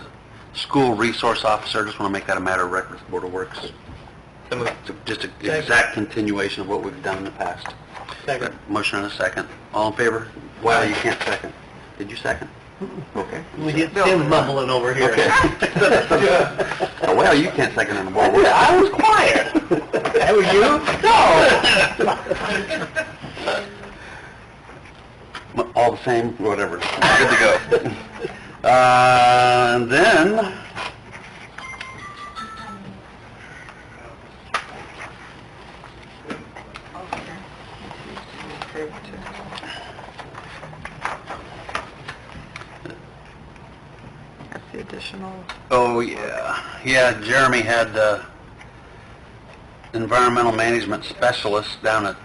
school resource officer. Just want to make that a matter of record with the Board of Works. Just an exact continuation of what we've done in the past. Second. Motion and a second. All in favor? Well, you can't second. Did you second? Okay. We get Tim mumbling over here. Okay. Oh, well, you can't second on the board. I was quiet. That was you? No! All the same, whatever. Good to go. And then... That's the additional. Oh, yeah, Jeremy had environmental management specialists down at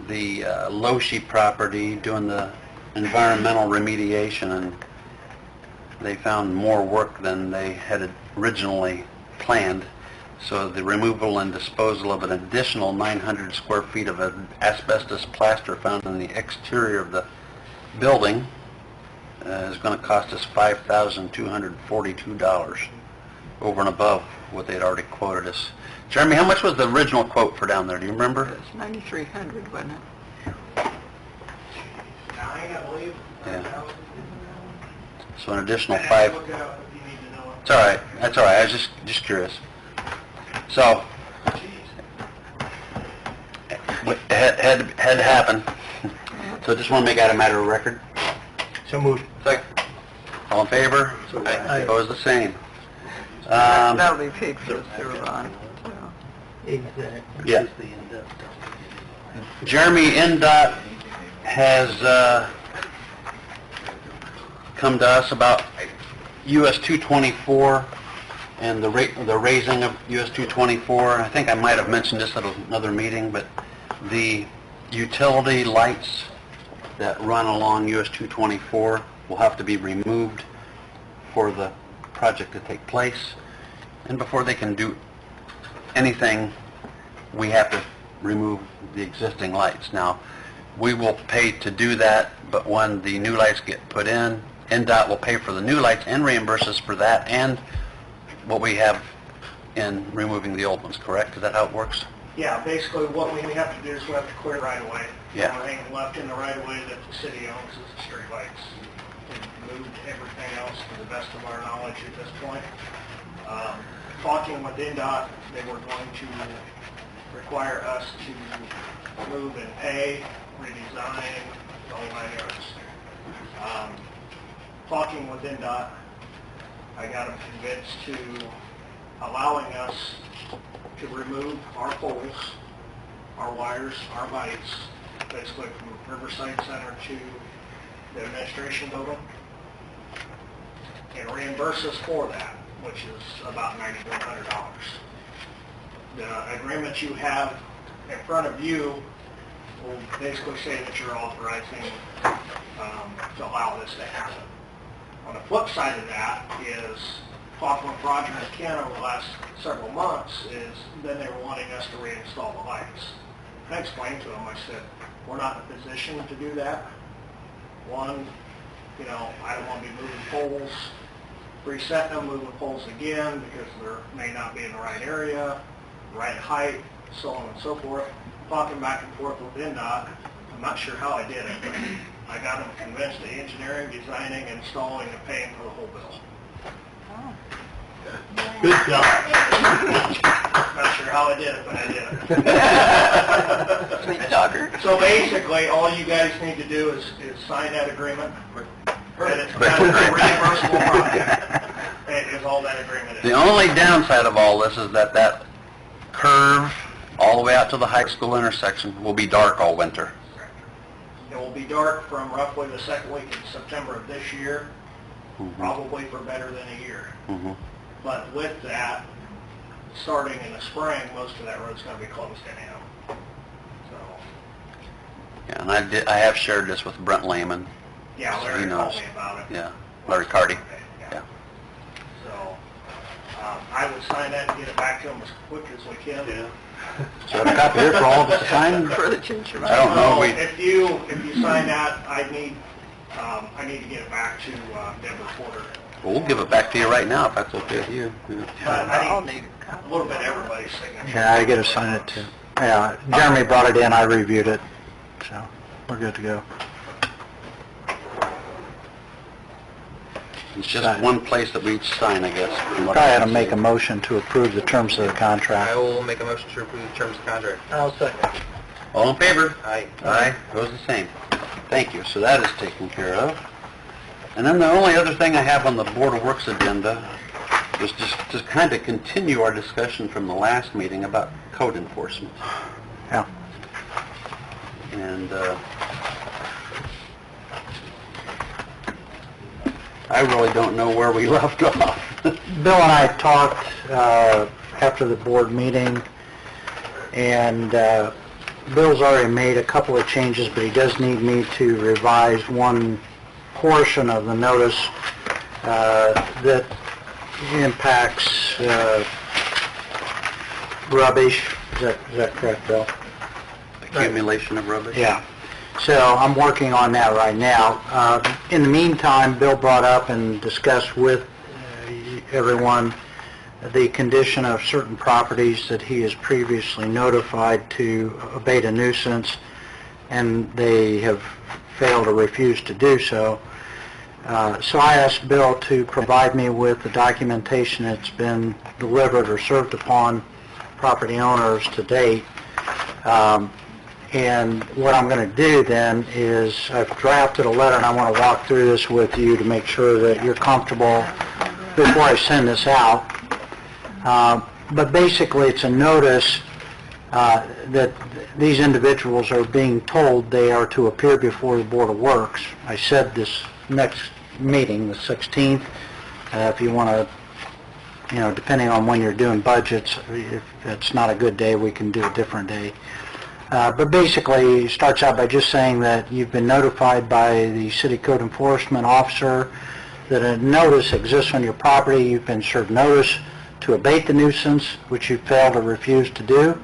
the Loshi property doing the environmental remediation, and they found more work than they had originally planned. So the removal and disposal of an additional 900 square feet of asbestos plaster found in the exterior of the building is going to cost us $5,242 over and above what they'd already quoted us. Jeremy, how much was the original quote for down there? Do you remember? It was $9,300, wasn't it? Yeah. So an additional five. It's all right. That's all right. I was just curious. So it had to happen. So just want to make that a matter of record. So moved. Second. All in favor? Aye. Opposed, the same. That'll be paid for the sewer bond. So. Exactly. Yeah. Jeremy, NDOT has come to us about US 224 and the raising of US 224. I think I might have mentioned this at another meeting, but the utility lights that run along US 224 will have to be removed for the project to take place. And before they can do anything, we have to remove the existing lights. Now, we will pay to do that, but when the new lights get put in, NDOT will pay for the new lights and reimburse us for that and what we have in removing the old ones, correct? Is that how it works? Yeah, basically what we have to do is we have to clear right away. Yeah. The only thing left in the right of way that the city owns is the street lights. We've moved everything else to the best of our knowledge at this point. Talking with NDOT, they were going to require us to move and pay, redesign, the whole 9 yards. Talking with NDOT, I got them convinced to allowing us to remove our poles, our wires, our lights, basically from Riverside Center to the administration building, and reimburse us for that, which is about $9,100. The agreement you have in front of you will basically say that you're authorizing to allow this to happen. On the flip side of that is, talking with Roger and Ken over the last several months, is then they were wanting us to reinstall the lights. And I explained to them, I said, we're not in a position to do that. One, you know, I don't want to be moving poles, resetting them, moving poles again, because they may not be in the right area, right height, so on and so forth. Talking back and forth with NDOT, I'm not sure how I did it, but I got them convinced of engineering, designing, installing, and paying for the whole bill. Good job. Not sure how I did it, but I did it. Sweet dogger. So basically, all you guys need to do is sign that agreement, and it's kind of a reimbursable project. It is all that agreement is. The only downside of all this is that that curve all the way out to the high school intersection will be dark all winter. It will be dark from roughly the second week in September of this year, probably for better than a year. But with that, starting in the spring, most of that road's going to be closed anyhow. So, Yeah, and I have shared this with Brent Lehman. yeah, So Larry he called knows. me about it. Yeah, Larry Carty. Yeah. So, I would sign that and get it back to them as quick as we can. Yeah. So I have a copy here for all of us to sign? For the ginger. I don't know, If you sign that, I need to get it back to Deborah Porter. Well, we'll give it back to you right now if that's okay with you. Yeah. But I'll I need need a copy. a little bit of everybody's signature. Yeah, I get to sign it too. Yeah, Jeremy brought it in, I reviewed it, so we're good to go. It's just one place that we each sign, I guess. from what Probably I ought to can make see. a motion to approve the terms of the I contract. will make a motion to approve the terms of contract. I'll second. All in favor? Aye. Aye, goes the same. Thank you, so that is taken care of. And then the only other thing I have on the Board of Works agenda is just to kind of continue our discussion from the last meeting about code enforcement. Yeah. And I really don't know where we left off. Bill and I talked after the board meeting, and Bill's already made a couple of changes, but he does need me to revise one portion of the notice that impacts rubbish. Is that correct, Bill? Accumulation of rubbish? Yeah. So I'm working on that right now. In the meantime, Bill brought up and discussed with everyone the condition of certain properties that he has previously notified to abate a nuisance, and they have failed or refused to do so. So I asked Bill to provide me with the documentation that's been delivered or served upon property owners to date. And what I'm going to do then is, I've drafted a letter, and I want to walk through this with you to make sure that you're comfortable before I send this out. But basically, it's a notice that these individuals are being told they are to appear before the Board of Works. I said this next meeting, the 16th, if you want to, depending on when you're doing budgets, if it's not a good day, we can do a different day. But basically, it starts out by just saying that you've been notified by the city code enforcement officer that a notice exists on your property. You've been served notice to abate the nuisance, which you failed or refused to do.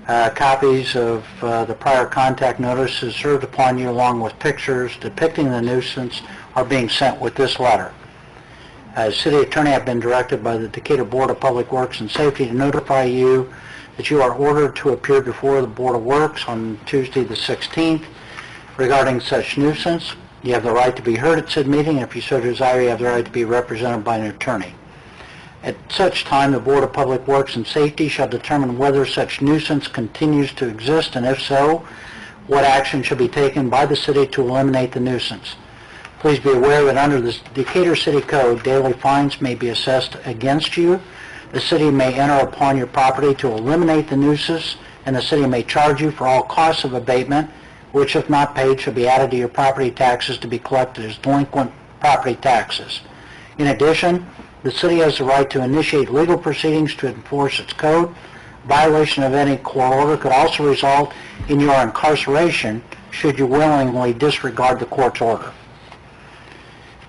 Copies of the prior contact notices served upon you along with pictures depicting the nuisance are being sent with this letter. As City Attorney, I've been directed by the Decatur Board of Public Works and Safety to notify you that you are ordered to appear before the Board of Works on Tuesday the 16th regarding such nuisance. You have the right to be heard at said meeting. If you so desire, you have the right to be represented by an attorney. At such time, the Board of Public Works and Safety shall determine whether such nuisance continues to exist, and if so, what action should be taken by the city to eliminate the nuisance. Please be aware that under the Decatur City Code, daily fines may be assessed against you. The city may enter upon your property to eliminate the nuisance, and the city may charge you for all costs of abatement, which if not paid shall be added to your property taxes to be collected as delinquent property taxes. In addition, the city has the right to initiate legal proceedings to enforce its code. Violation of any court order could also result in your incarceration should you willingly disregard the court's order.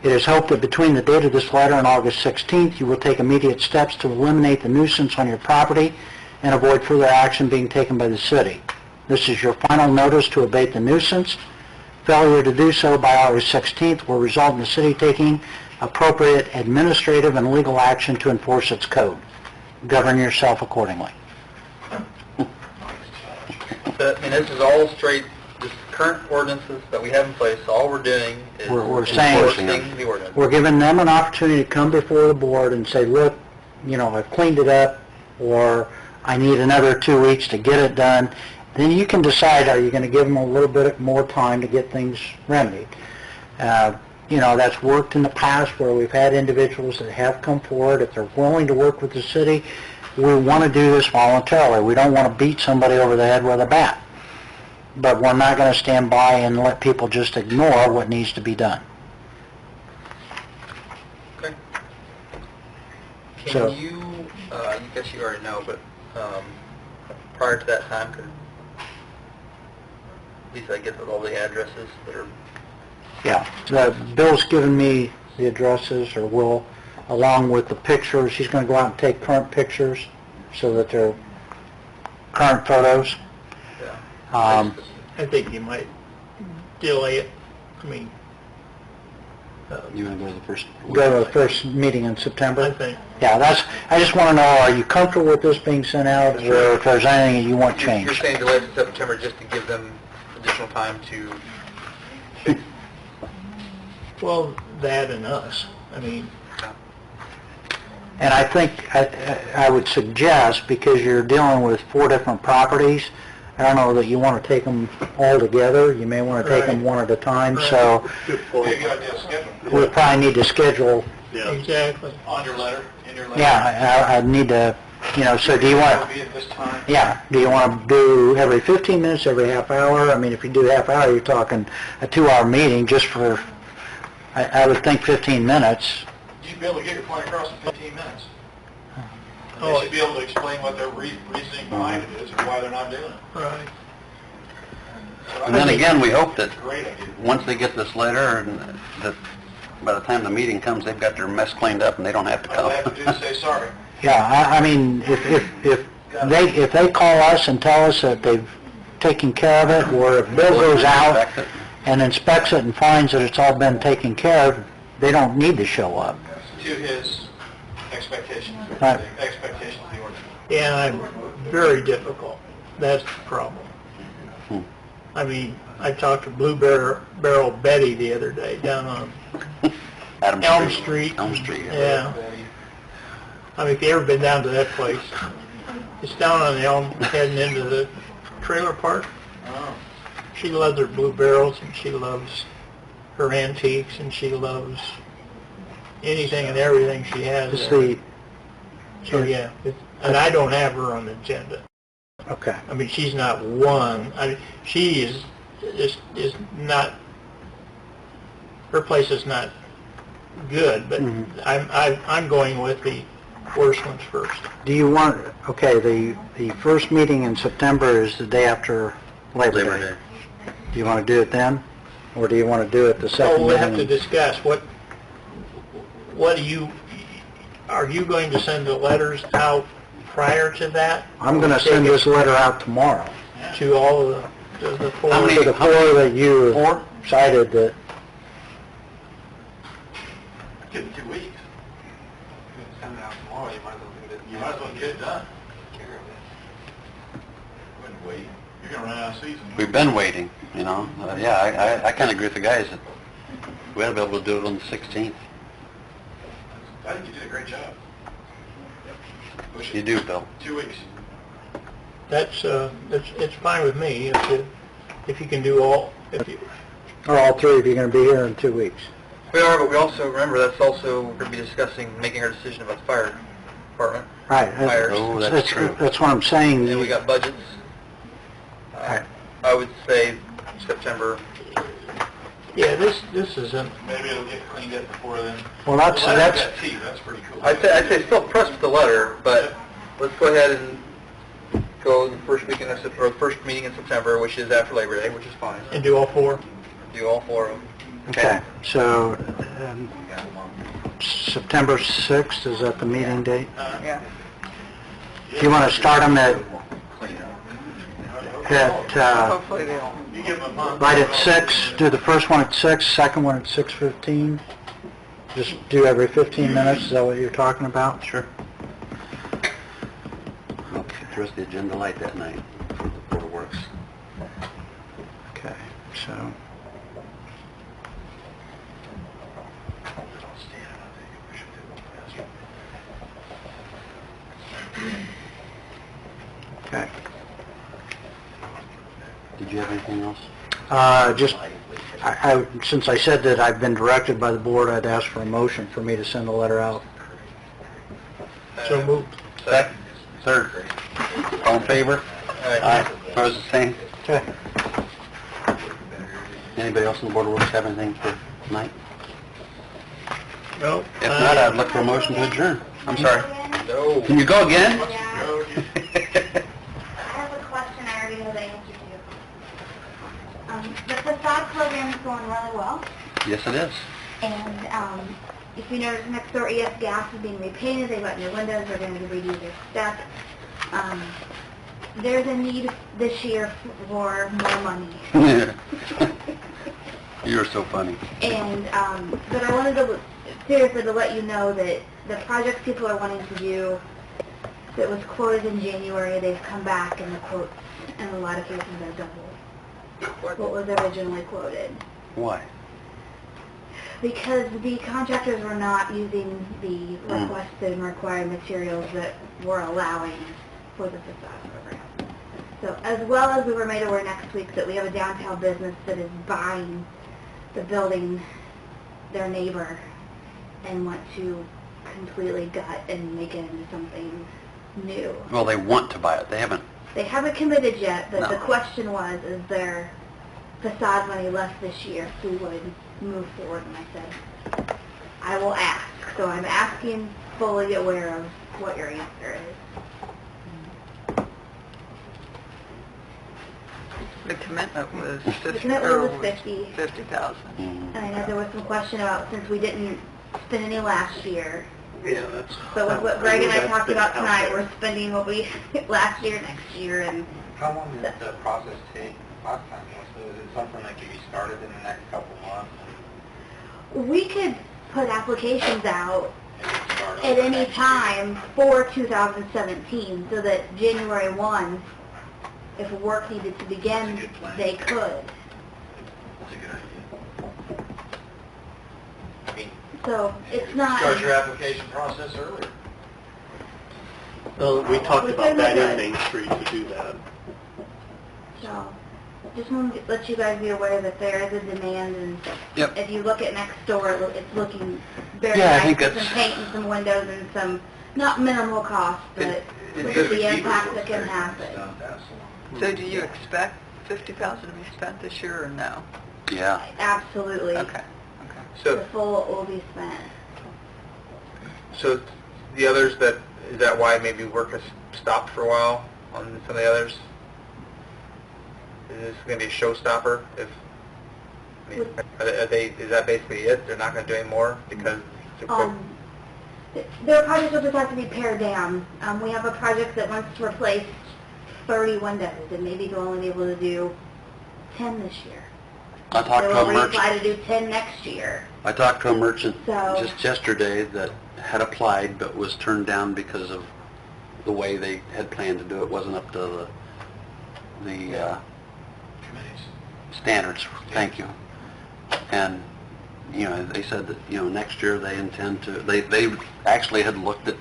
It is hoped that between the date of this letter and August 16th, you will take immediate steps to eliminate the nuisance on your property and avoid further action being taken by the city. This is your final notice to abate the nuisance. Failure to do so by August 16th will result in the city taking appropriate administrative and legal action to enforce its code. Govern yourself accordingly. This is all straight, just current ordinances that we have in place. All we're doing is We're saying enforcing the ordinance. we're giving them an opportunity to come before the board and say, look, I've cleaned it up, or I need another 2 weeks to get it done. Then you can decide, are you going to give them a little bit more time to get things remedied? That's worked in the past where we've had individuals that have come forward. If they're willing to work with the city, we want to do this voluntarily. We don't want to beat somebody over the head with a bat. But we're not going to stand by and let people just ignore what needs to be done. Okay. So- Can you, I guess you already know, but prior to that time, could at least I get all the addresses that are... Yeah, Bill's given me the addresses, or will, along with the pictures. He's going to go out and take current pictures so that they're current photos. Yeah. I think you might delay it. I mean, You want to go to the first? Go to the first meeting in September? I think. Yeah, I just want to know, are you comfortable with this being sent out, or if there's anything that you want You're changed? saying delay to September just to give them additional time to... Well, that and us. I mean, And I think, I would suggest, because you're dealing with 4 different properties, I don't know that you want to take them all together. You may want to take them one at a time, so good point. we probably need to schedule. Exactly. On your letter, in your letter. Yeah, I need to, so do you want to... Be at this time. Yeah, do you want to do every 15 minutes, every half hour? I mean, if you do half hour, you're talking a 2-hour meeting just for, I would think 15 minutes. You'd be able to get your point across in 15 minutes. And Oh. they should be able to explain what their reasoning behind it is, or why they're not doing it. Right. So I And then think again, we hope that it's a great idea. once they get this letter, and that by the time the meeting comes, they've got their mess cleaned up and they don't have to All they have come. to do is say sorry. Yeah, I mean, if they call us and tell us that they've taken care of it, or if Bill goes out Inspect it. and inspects it and finds that it's all been taken care of, they don't need to show up. To his expectations, Right. the expectations of the ordinance. And I'm very difficult. That's the problem. I mean, I talked to Blue Barrel Betty the other day down on Adam Elm Street. Elm Street. Yeah. I mean, if you ever been down to that place, it's down on Elm heading into the trailer park. She loves her Blue Barrels, and she loves her antiques, and she loves anything and everything she has Just there. the, So, yeah, and I don't have her on the agenda. okay. I mean, she's not one. I mean, she is not. Her place is not good, but I'm going with the worst ones first. Do you want, okay, the first meeting in September is the day after Labor Labor Day. Day. Do you want to do it then? Or do you want to do it the So second we'll have to meeting? discuss what are you going to send the letters out prior to that? I'm going to send this letter out tomorrow. To all of the four? How many- To the four that you cited that, Give it 2 weeks. Send it out tomorrow, you might as well get it done. Wouldn't wait. You're gonna run out of season. We've been waiting, you know. Yeah, I kind of agree with the guys that we ought to be able to do it on the 16th. I think you did a great job. Push it. You do, Bill. 2 weeks. It's fine with me if you can do all, or all three of you are going to be here in 2 weeks. We are, but we also, remember, that's also, we're going to be discussing, making our decision about the fire department. Right. Fires. Oh, that's true. That's what I'm saying. And then we got budgets. Right. I would say September. yeah, this isn't, Maybe it'll get cleaned up before then. Well, that's That tea, that's pretty cool. I'd say still press with the letter, but let's go ahead and go the first weekend of September, or the first meeting in September, which is after Labor Day, which is fine. and do all four? Do all four of them. Okay, so September 6th, is that the meeting date? Yeah. Do you want to start them at Hopefully they'll, You give them a month. right at 6, do the first one at 6, second one at 6:15? Just do every 15 minutes, is that what you're talking about? Sure. I'll keep the rest of the agenda light that night for the Board of Works. Okay, so... Okay. Did you have anything else? Just, since I said that I've been directed by the board, I'd ask for a motion for me to send a letter out. So moved. Second. Third. All in favor? Aye. Opposed, the same? Okay. Anybody else on the Board of Works have anything for tonight? No. If not, I'd look for a motion to adjourn. I'm sorry. No. Can you go again? I have a question I already know the answer to. The facade program is going really well, Yes, it is. and if you notice, next door ES Gas is being repainted, they've got new windows, they're going to redo their steps. There's a need this year for more money. You're so funny. And, but I wanted to, seriously, to let you know that the projects people are wanting to do that was quoted in January, they've come back and the quotes, in a lot of cases, are double what was originally quoted. Why? Because the contractors were not using the requested and required materials that we're allowing for the facade program. So as well as we were made aware next week that we have a downtown business that is buying the building, their neighbor, and want to completely gut and make it into something new. Well, they want to buy it. They haven't. They haven't committed yet, but No. the question was, is there facade money left this year if we would move forward? And I said, I will ask. So I'm asking, fully aware of what your answer is. the commitment was The 50, commitment was 50. 50,000. And I know there was some question about, since we didn't spend any last year, Yeah, that's... but with what Greg and I talked about tonight, we're spending what we last year, next year, and How long did the process take last time? Was it something that could be started in the next couple months? we could put applications out And start at over any next year? time for 2017, so that January 1, if work needed to begin, That's a good plan. they could. That's a good idea. I mean, So it's not... Start your application process earlier. Well, we talked We about could that do in it. Main Street to do that. So, just want to let you guys be aware that there is a demand, and Yep. if you look at next door, it's looking very Yeah, I nice, think with some that's- paint and some windows and some, not minimal cost, but with the impact that can happen. So do you expect 50,000 to be spent this year or no? Yeah. Absolutely. Okay. The So, full will be spent. so the others, is that why maybe work has stopped for a while on some of the others? Is this going to be a showstopper if, I mean, is that basically it? They're not going to do any more because the quote? Their project will just have to be pared down. We have a project that wants to replace 30 windows, and maybe they'll only be able to do 10 this year. I talked to They'll a merchant. reapply to do 10 next year. I talked to a merchant So- just yesterday that had applied but was turned down because of the way they had planned to do it. Wasn't up to the standards. Thank you. And, you know, they said that, you know, next year they intend to, they actually had looked at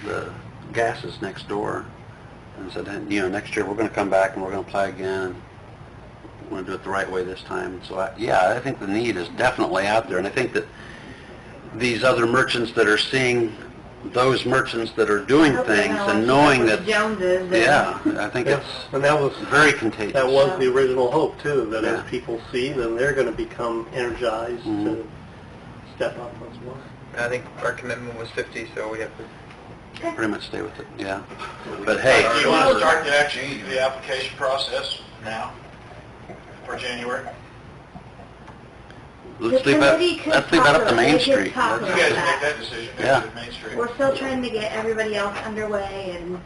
the gases next door and said, you know, next year we're going to come back and we're going to apply again. We're going to do it the right way this time. So, I think the need is definitely out there. And I think that these other merchants that are seeing those merchants that are doing things and knowing that, yeah, I think it's And that was very contagious. That was the original hope, too, that Yeah. as people see, then they're going to become energized to step up as well. I think our commitment was 50, so we have to... Pretty much stay with it, yeah. But hey, Do you want to start the application process now, for January? let's leave that up to Main Street. You guys make that decision, Yeah. make it Main Street. We're still trying to get everybody else underway and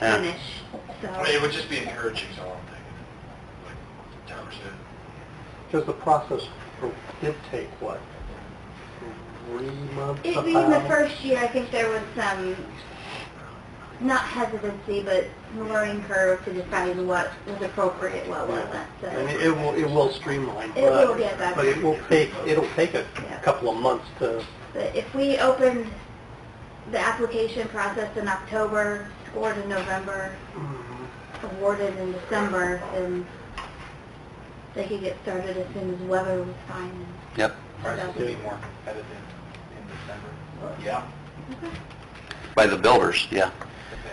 Yeah. finish, I mean, so. it would just be encouraging, is all I'm thinking. Like Towers did. Because the process did take, what, 3 months? In the about? first year, I think there was some, not hesitancy, but learning curve to deciding what was appropriate, what wasn't, so. And it will streamline. It will get better. But it'll take a Yeah. couple of months to, But if we opened the application process in October, scored in November, awarded in December, then they could get started as soon as weather was fine. Yep. Prices would be more competitive in December. Yeah. By the builders, yeah.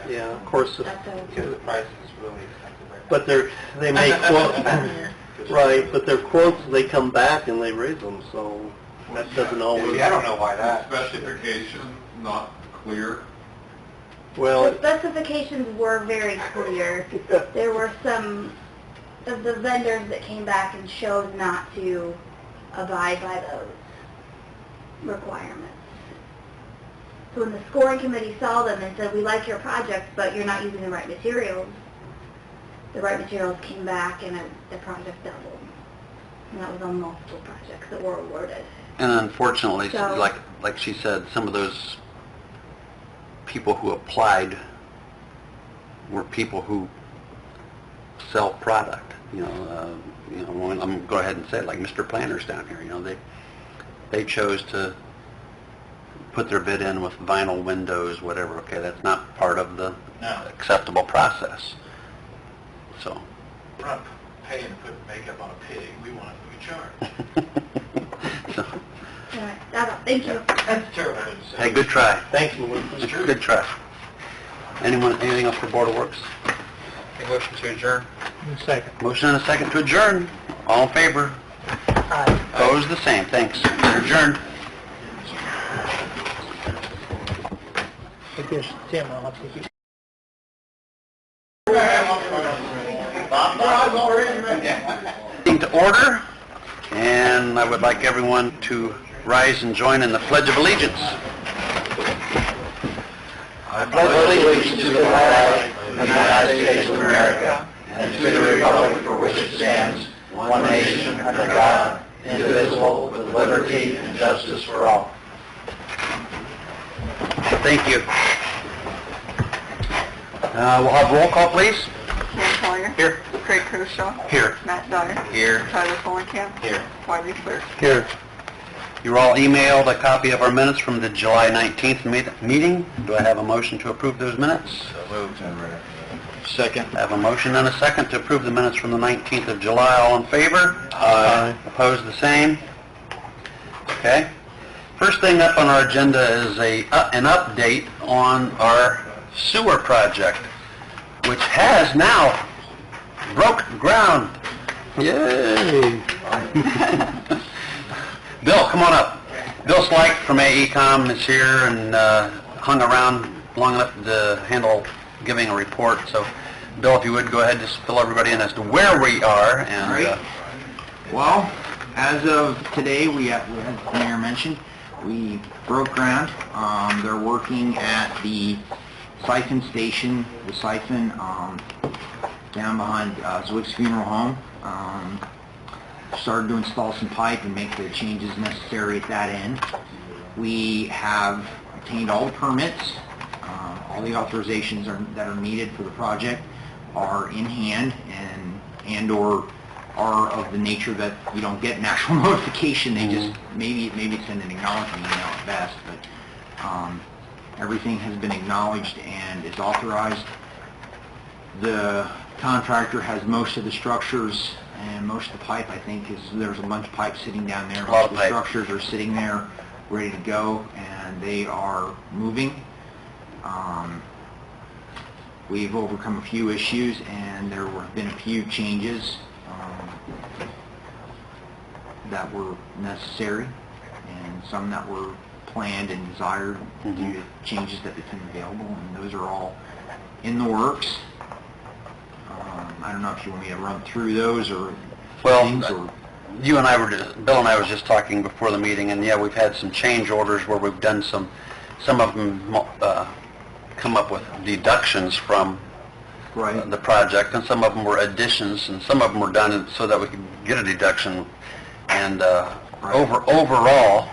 yeah, of course, That's Because the price is really expensive right now. but they make quotes, right, but their quotes, they come back and they raise them, so that doesn't always... I don't know why that. Specification not clear. The Well, specifications were very clear. There were some of the vendors that came back and showed not to abide by those requirements. So when the scoring committee saw them and said, we like your project, but you're not using the right materials came back and the project doubled. And that was on multiple projects that were awarded. And unfortunately, So- like she said, some of those people who applied were people who sell product. I'm going to go ahead and say it, like Mr. Planners down here. You know, they chose to put their bid in with vinyl windows, whatever. Okay, that's not part of the acceptable process. So. We're not paying to put makeup on a pig, we want it to be charged. So, All right, that's all. Thank you. That's terrible thing to say. hey, good try. thanks, Melissa. It's true. Good try. Anything else for Board of Works? Make a motion to adjourn. Second. Motion and a second to adjourn. All in favor? Aye. Opposed, the same. Thanks. We're adjourned. I guess, Tim, I'll have to... Meeting to order, and I would like everyone to rise and join in the Pledge of Allegiance. I pledge allegiance to the flag of the United States of America and to the republic for which it stands, one nation under God, indivisible, with liberty and justice for all. Thank you. We'll have roll call, please. Ken Collier. Here. Craig Koshaw. Here. Matt Dyer. Here. Tyler Fulenkamp. Here. Wiley Sir. Here. You were all emailed a copy of our minutes from the July 19th meeting. Do I have a motion to approve those minutes? Second. I have a motion and a second to approve the minutes from the 19th of July. All in favor? Aye. Opposed, the same? Okay. First thing up on our agenda is an update on our sewer project, which has now broke ground. Yay! Bill, come on up. Bill Slike from AECom is here and hung around long enough to handle giving a report. So, Bill, if you would, go ahead and just fill everybody in as to where we are. And All right. Well, as of today, as the Mayor mentioned, We broke ground. They're working at the siphon station, the siphon down behind Zwick's Funeral Home. Started to install some pipe and make the changes necessary at that end. We have obtained all the permits. All the authorizations that are needed for the project are in hand and/or are of the nature that you don't get an actual notification. They just maybe send an acknowledgement email at best, but everything has been acknowledged and is authorized. The contractor has most of the structures and most of the pipe. I think there's a bunch of pipe sitting down there. Most of the structures are sitting there ready to go, and they are moving. We've overcome a few issues, and there have been a few changes that were necessary, and some that were planned and desired due to changes that became available, and those are all in the works. I don't know if you want me to run through those or things, or... You and I were Bill and I was just talking before the meeting, and yeah, we've had some change orders where we've done some of them come up with deductions from the project, and some of them were additions, and some of them were done so that we could get a deduction. And overall,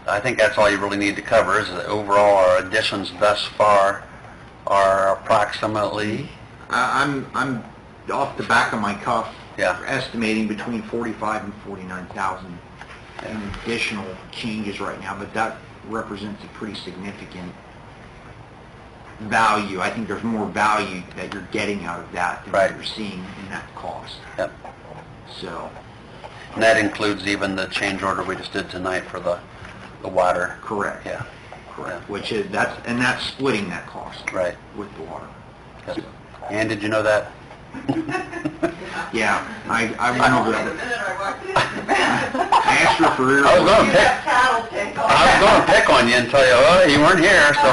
I think that's all you really need to cover, is that overall our additions thus far are approximately... I'm off the back of my cuff, estimating between 45 and 49,000 in additional changes right now, but that represents a pretty significant value. I think there's more value that you're getting out of that than what you're seeing in that cost. Yep. So. And that includes even the change order we just did tonight for the water. Correct. Yeah. Correct. Which is that's splitting that cost. Right. With the water. Yes. And did you know that? Yeah, I went over that. I asked her for her. I was going to pick on you and tell you, oh, you weren't here, so.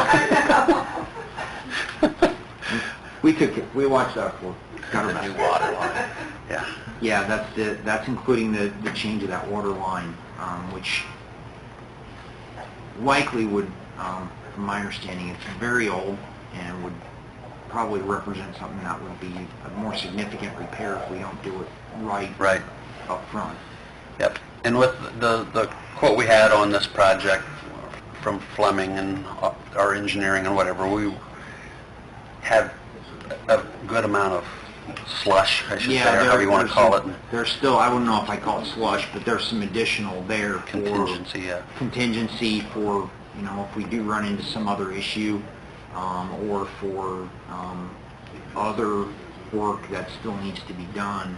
We watched that for. Got a new water line. Yeah. Yeah, that's including the change of that water line, which likely would, from my understanding, it's very old and would probably represent something that would be a more significant repair if we don't do it right up front. Yep. And with the quote we had on this project from Fleming and our engineering and whatever, we have a good amount of slush, I should say, or however you want to call it. There's still, I don't know if I call it slush, but there's some additional there. Contingency, Contingency for, if we do run into some other issue, or for other work that still needs to be done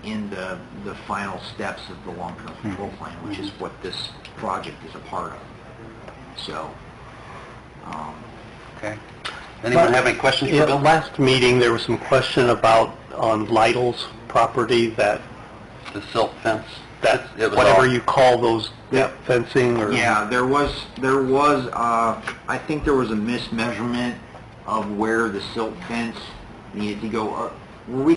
in the final steps of the long-term control plan, which is what this project is a part of. So, okay. Anyone have any questions for Bill? Last meeting, there was some question about on Lytle's property that... The silt fence? Whatever you call those, fencing or... Yeah, there was, I think there was a mismeasurement of where the silt fence needed to go. Were we